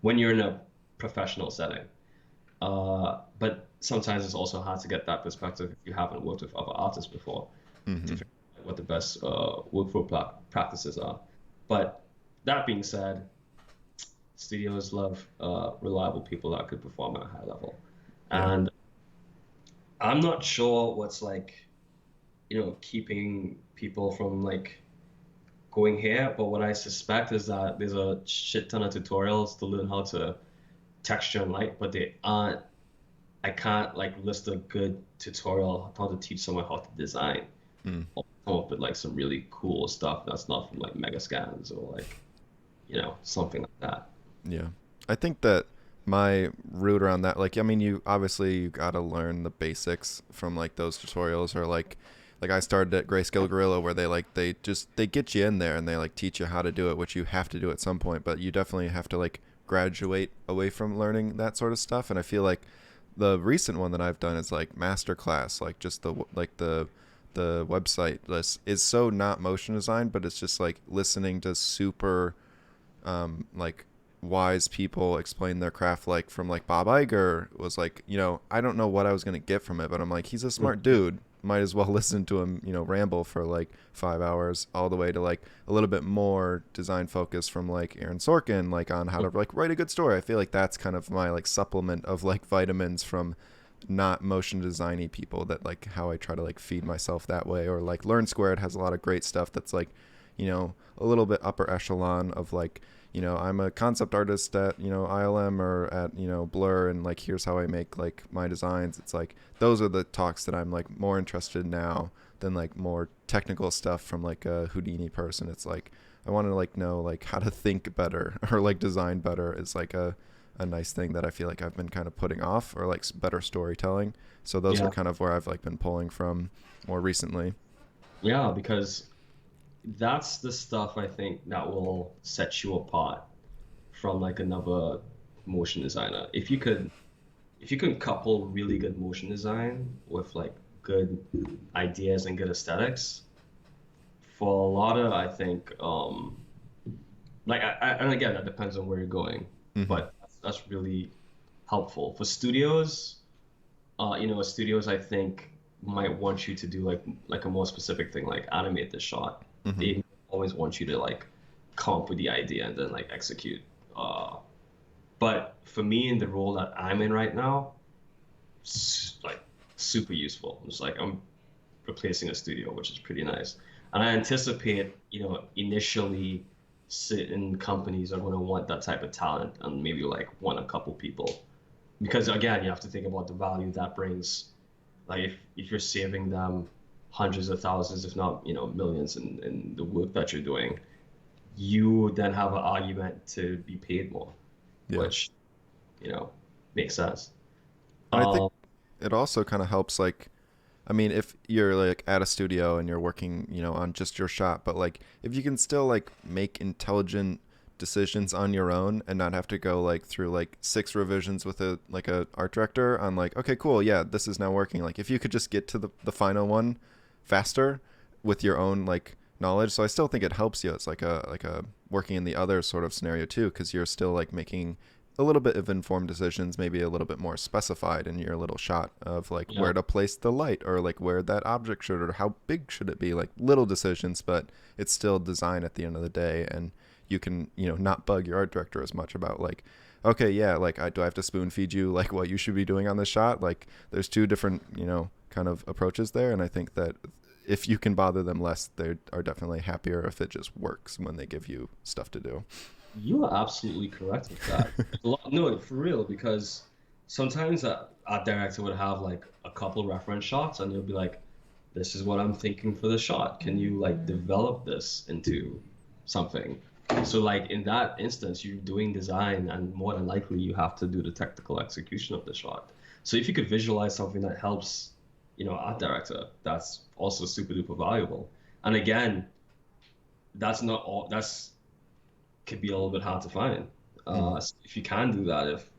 Speaker 2: when you're in a professional setting. But sometimes it's also hard to get that perspective if you haven't worked with other artists before to
Speaker 1: Mm-hmm.
Speaker 2: figure out what the best workflow practices are. But that being said, studios love reliable people that could perform at a high level.
Speaker 1: Yeah.
Speaker 2: And I'm not sure what's like, keeping people from like going here, but what I suspect is that there's a shit ton of tutorials to learn how to texture and light, but they aren't. I can't like list a good tutorial how to teach someone how to design
Speaker 1: Mm.
Speaker 2: or come up with like some really cool stuff that's not from like mega scans or like something like that.
Speaker 1: Yeah. I think that my route around that, like, I mean, you got to learn the basics from like those tutorials, or like I started at Grayscale Gorilla, where they get you in there and they like teach you how to do it, which you have to do at some point, but you definitely have to like graduate away from learning that sort of stuff. And I feel like the recent one that I've done is like masterclass, like just the website list is so not motion design, but it's just like listening to super like wise people explain their craft. Like from like Bob Iger was like, I don't know what I was gonna get from it, but I'm like, he's a smart dude. Might as well listen to him, ramble for like 5 hours, all the way to like a little bit more design focus from like Aaron Sorkin, like on how to like write a good story. I feel like that's kind of my like supplement of like vitamins from not motion designy people that like how I try to like feed myself that way. Or like Learn Squared has a lot of great stuff that's like, a little bit upper echelon of like, I'm a concept artist at, ILM or at, Blur, and like here's how I make like my designs. It's like those are the talks that I'm like more interested in now than like more technical stuff from like a Houdini person. It's like I want to like know like how to think better or like design better is like a nice thing that I feel like I've been kind of putting off, or like better storytelling. So those are
Speaker 2: Yeah,
Speaker 1: kind of where I've like been pulling from more recently.
Speaker 2: yeah, because that's the stuff I think that will set you apart from like another motion designer. If you can couple really good motion design with like good ideas and good aesthetics, for a lot of I think like and again that depends on where you're going,
Speaker 1: Hmm.
Speaker 2: but that's really helpful for studios. Studios I think might want you to do like a more specific thing, like animate the shot.
Speaker 1: Hmm.
Speaker 2: They always want you to like come up with the idea and then like execute. But for me in the role that I'm in right now, like super useful. It's like I'm replacing a studio, which is pretty nice. And I anticipate, initially certain companies are going to want that type of talent and maybe like want a couple people. Because again, you have to think about the value that brings. Like if you're saving them hundreds of thousands, if not, millions in the work that you're doing, you then have an argument to be paid more,
Speaker 1: Yeah.
Speaker 2: which, you know, makes sense.
Speaker 1: And I think
Speaker 2: Um,
Speaker 1: it also kind of helps like, I mean, if you're like at a studio and you're working, on just your shot, but like if you can still like make intelligent decisions on your own and not have to go like through like six revisions with a art director on like, okay, cool, yeah, this is now working. Like if you could just get to the final one faster with your own like knowledge. So I still think it helps you. It's like a working in the other sort of scenario too, because you're still like making a little bit of informed decisions, maybe a little bit more specified in your little shot of like
Speaker 2: yeah,
Speaker 1: where to place the light or like where that object should or how big should it be, like little decisions, but it's still design at the end of the day. And you can, not bug your art director as much about like, okay, yeah, like do I have to spoon feed you like what you should be doing on this shot? Like there's two different, kind of approaches there. And I think that if you can bother them less, they are definitely happier if it just works when they give you stuff to do.
Speaker 2: you are absolutely correct with that. No, for real, because sometimes a director would have like a couple reference shots and they'll be like, this is what I'm thinking for the shot. Can you like develop this into something? So like in that instance, you're doing design and more than likely you have to do the technical execution of the shot. So if you could visualize something that helps, art director, that's also super duper valuable. And again, that's not all, that's could be a little bit hard to find.
Speaker 1: Mm-hmm.
Speaker 2: If you can do that, if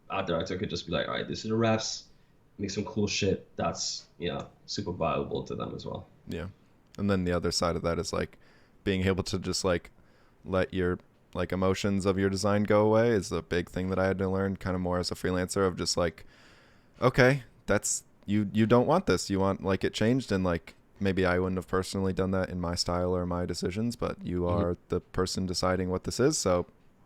Speaker 2: art director could just be like, all right, this is the refs, make some cool shit, that's, super valuable to them as well.
Speaker 1: Yeah. And then the other side of that is like being able to just like let your like emotions of your design go away is a big thing that I had to learn kind of more as a freelancer of just like, okay, that's you don't want this. You want like it changed, and like maybe I wouldn't have personally done that in my style or my decisions, but you
Speaker 2: Mhm.
Speaker 1: are the person deciding what this is, so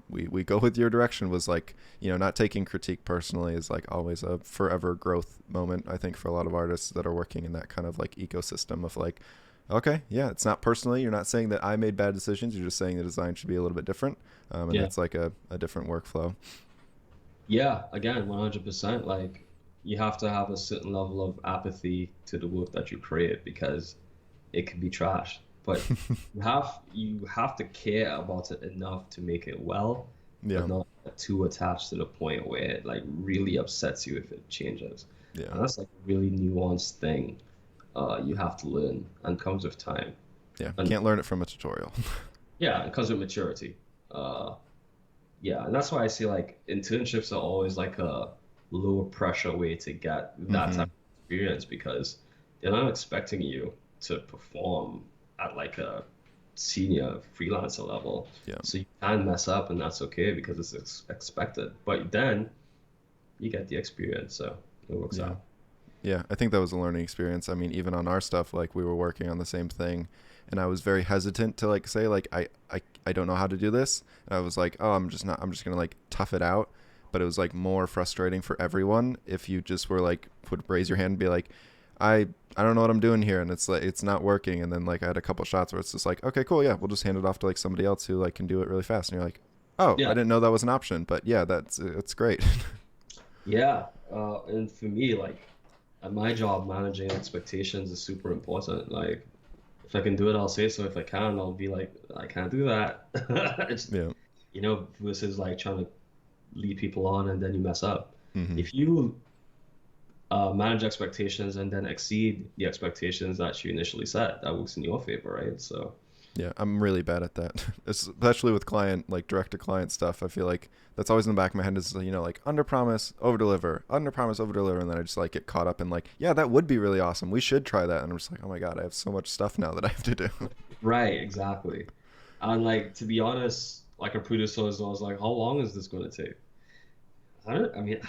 Speaker 1: we go with your direction. Was like, not taking critique personally is like always a forever growth moment, I think, for a lot of artists that are working in that kind of like ecosystem of like, okay, yeah, it's not personally, you're not saying that I made bad decisions, you're just saying the design should be a little bit different. And
Speaker 2: Yeah.
Speaker 1: that's like a different workflow.
Speaker 2: Yeah, again, 100%. Like you have to have a certain level of apathy to the work that you create because it can be trash. But you have to care about it enough to make it well, but
Speaker 1: Yeah.
Speaker 2: not too attached to the point where it like really upsets you if it changes.
Speaker 1: Yeah.
Speaker 2: And that's like a really nuanced thing you have to learn and comes with time.
Speaker 1: Yeah,
Speaker 2: And
Speaker 1: can't learn it from a tutorial.
Speaker 2: yeah, it comes with maturity. Uh, Yeah, and that's why I see like internships are always like a lower pressure way to get that
Speaker 1: Hmm.
Speaker 2: type of experience because they're not expecting you to perform at like a senior freelancer level.
Speaker 1: Yeah.
Speaker 2: So you can mess up and that's okay because it's expected. But then you get the experience, so it works
Speaker 1: Yeah.
Speaker 2: out.
Speaker 1: Yeah, I think that was a learning experience. I mean, even on our stuff, like we were working on the same thing, and I was very hesitant to say like I don't know how to do this. And I was like, oh, I'm just not. I'm just gonna like tough it out. but it was like more frustrating for everyone if you just were like would raise your hand and be like, I I don't know what I'm doing here, and it's like it's not working. And then like I had a couple shots where it's just like, okay, cool, yeah, we'll just hand it off to like somebody else who like can do it really fast, and you're like, oh, I
Speaker 2: Yeah,
Speaker 1: didn't know that was an option, but yeah, that's it's great.
Speaker 2: yeah. And for me, like at my job, managing expectations is super important. Like if I can do it, I'll say so. If I can't, I'll be like, I can't do that. It's,
Speaker 1: Yeah.
Speaker 2: versus like trying to lead people on and then you mess up.
Speaker 1: Hmm.
Speaker 2: If you manage expectations and then exceed the expectations that you initially set, that works in your favor, right? So,
Speaker 1: Yeah, I'm really bad at that, especially with client, like direct to client stuff. I feel like that's always in the back of my head is, like under promise, over deliver. And then I just like get caught up in like, yeah, that would be really awesome. We should try that. And I'm just like, oh my God, I have so much stuff now that I have to do.
Speaker 2: right, exactly. And like, to be honest, like a producer is always like, how long is this going to take? I mean,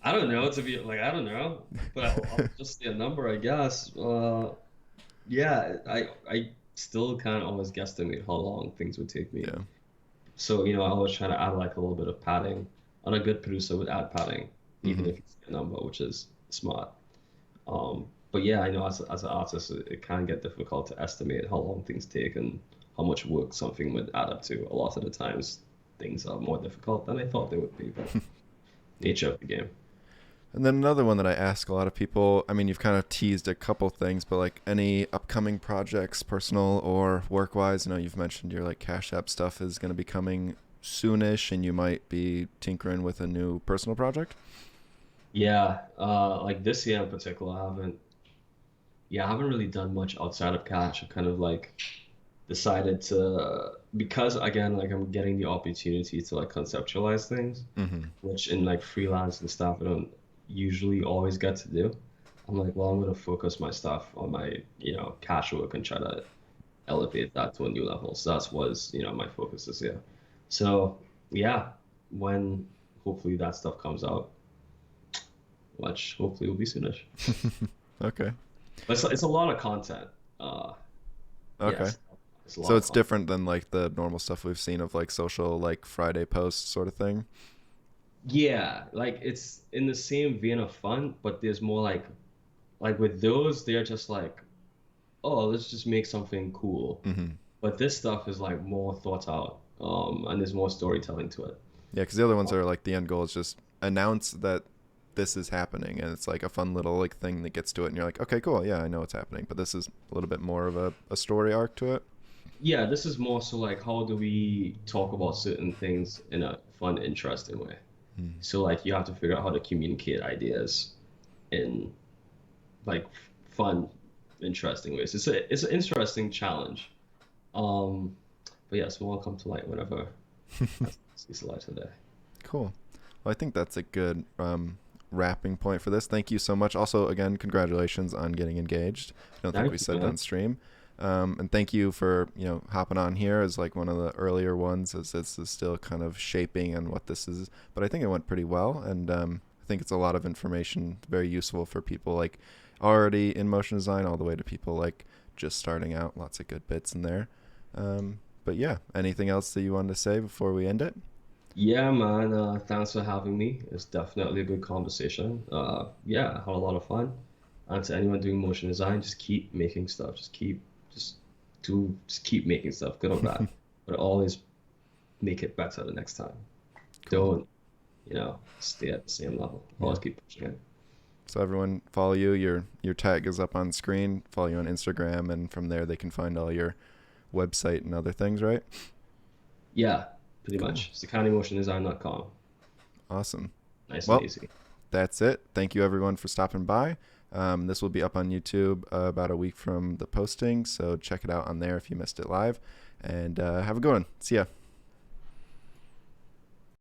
Speaker 2: I don't know, to be like, I don't know, but I'll just say a number, I guess. Yeah, I still can't always guesstimate how long things would take me.
Speaker 1: Yeah.
Speaker 2: So, I always try to add like a little bit of padding. And a good producer would add padding, even
Speaker 1: Hmm.
Speaker 2: if it's a number, which is smart. But yeah, I know as an artist, it can get difficult to estimate how long things take and how much work something would add up to. A lot of the times, things are more difficult than I thought they would be, but nature of the game.
Speaker 1: And then another one that I ask a lot of people, I mean, you've kind of teased a couple things, but like any upcoming projects, personal or work wise, you've mentioned your like Cash App stuff is going to be coming soonish and you might be tinkering with a new personal project.
Speaker 2: Yeah, like this year in particular, I haven't really done much outside of cash. I kind of like decided to, because again, like I'm getting the opportunity to like conceptualize things,
Speaker 1: Hmm.
Speaker 2: which in like freelance and stuff, I don't usually always get to do. I'm like, well, I'm gonna focus my stuff on my, cash work and try to elevate that to a new level. So that's was, my focus this year. So yeah, when hopefully that stuff comes out, which hopefully will be soonish.
Speaker 1: Okay.
Speaker 2: But it's a lot of content.
Speaker 1: Okay.
Speaker 2: Yes, it's a
Speaker 1: So
Speaker 2: lot of
Speaker 1: it's
Speaker 2: content.
Speaker 1: different than like the normal stuff we've seen of like social, like Friday posts sort of thing.
Speaker 2: Yeah, like it's in the same vein of fun, but there's more like with those, they're just like, oh, let's just make something cool.
Speaker 1: Hmm.
Speaker 2: But this stuff is like more thought out, and there's more storytelling to it.
Speaker 1: Yeah, because the other ones are like the end goal is just announce that this is happening, and it's like a fun little like thing that gets to it, and you're like, okay, cool, yeah, I know it's happening. But this is a little bit more of a story arc to it.
Speaker 2: Yeah, this is more so like how do we talk about certain things in a fun, interesting way.
Speaker 1: Mm.
Speaker 2: So like you have to figure out how to communicate ideas in like fun, interesting ways. It's an interesting challenge. Um, but yes, more will come to light whenever I see the light today.
Speaker 1: Cool. Well, I think that's a good wrapping point for this. Thank you so much. Also, again, congratulations on getting engaged. I don't think we
Speaker 2: Thank you,
Speaker 1: said it
Speaker 2: man.
Speaker 1: on stream. And thank you for hopping on here as like one of the earlier ones, as this is still kind of shaping on what this is. But I think it went pretty well, and I think it's a lot of information, very useful for people like already in motion design, all the way to people like just starting out. Lots of good bits in there. But yeah, anything else that you wanted to say before we end it?
Speaker 2: Yeah, man. Thanks for having me. It's definitely a good conversation. Yeah, I had a lot of fun. And to anyone doing motion design, just keep making stuff. Just just keep making stuff, good or bad. But always make it better the next time.
Speaker 1: Cool.
Speaker 2: Don't, stay at the same level.
Speaker 1: Yeah.
Speaker 2: Always keep pushing it.
Speaker 1: So everyone follow you. Your tag is up on screen. Follow you on Instagram, and from there they can find all your website and other things, right?
Speaker 2: Yeah, pretty
Speaker 1: Cool.
Speaker 2: much. SekaniMotionDesign.com.
Speaker 1: Awesome.
Speaker 2: Nice and
Speaker 1: Well,
Speaker 2: easy.
Speaker 1: that's it. Thank you everyone for stopping by. This will be up on YouTube about a week from the posting, so check it out on there if you missed it live. And have a good one. See ya.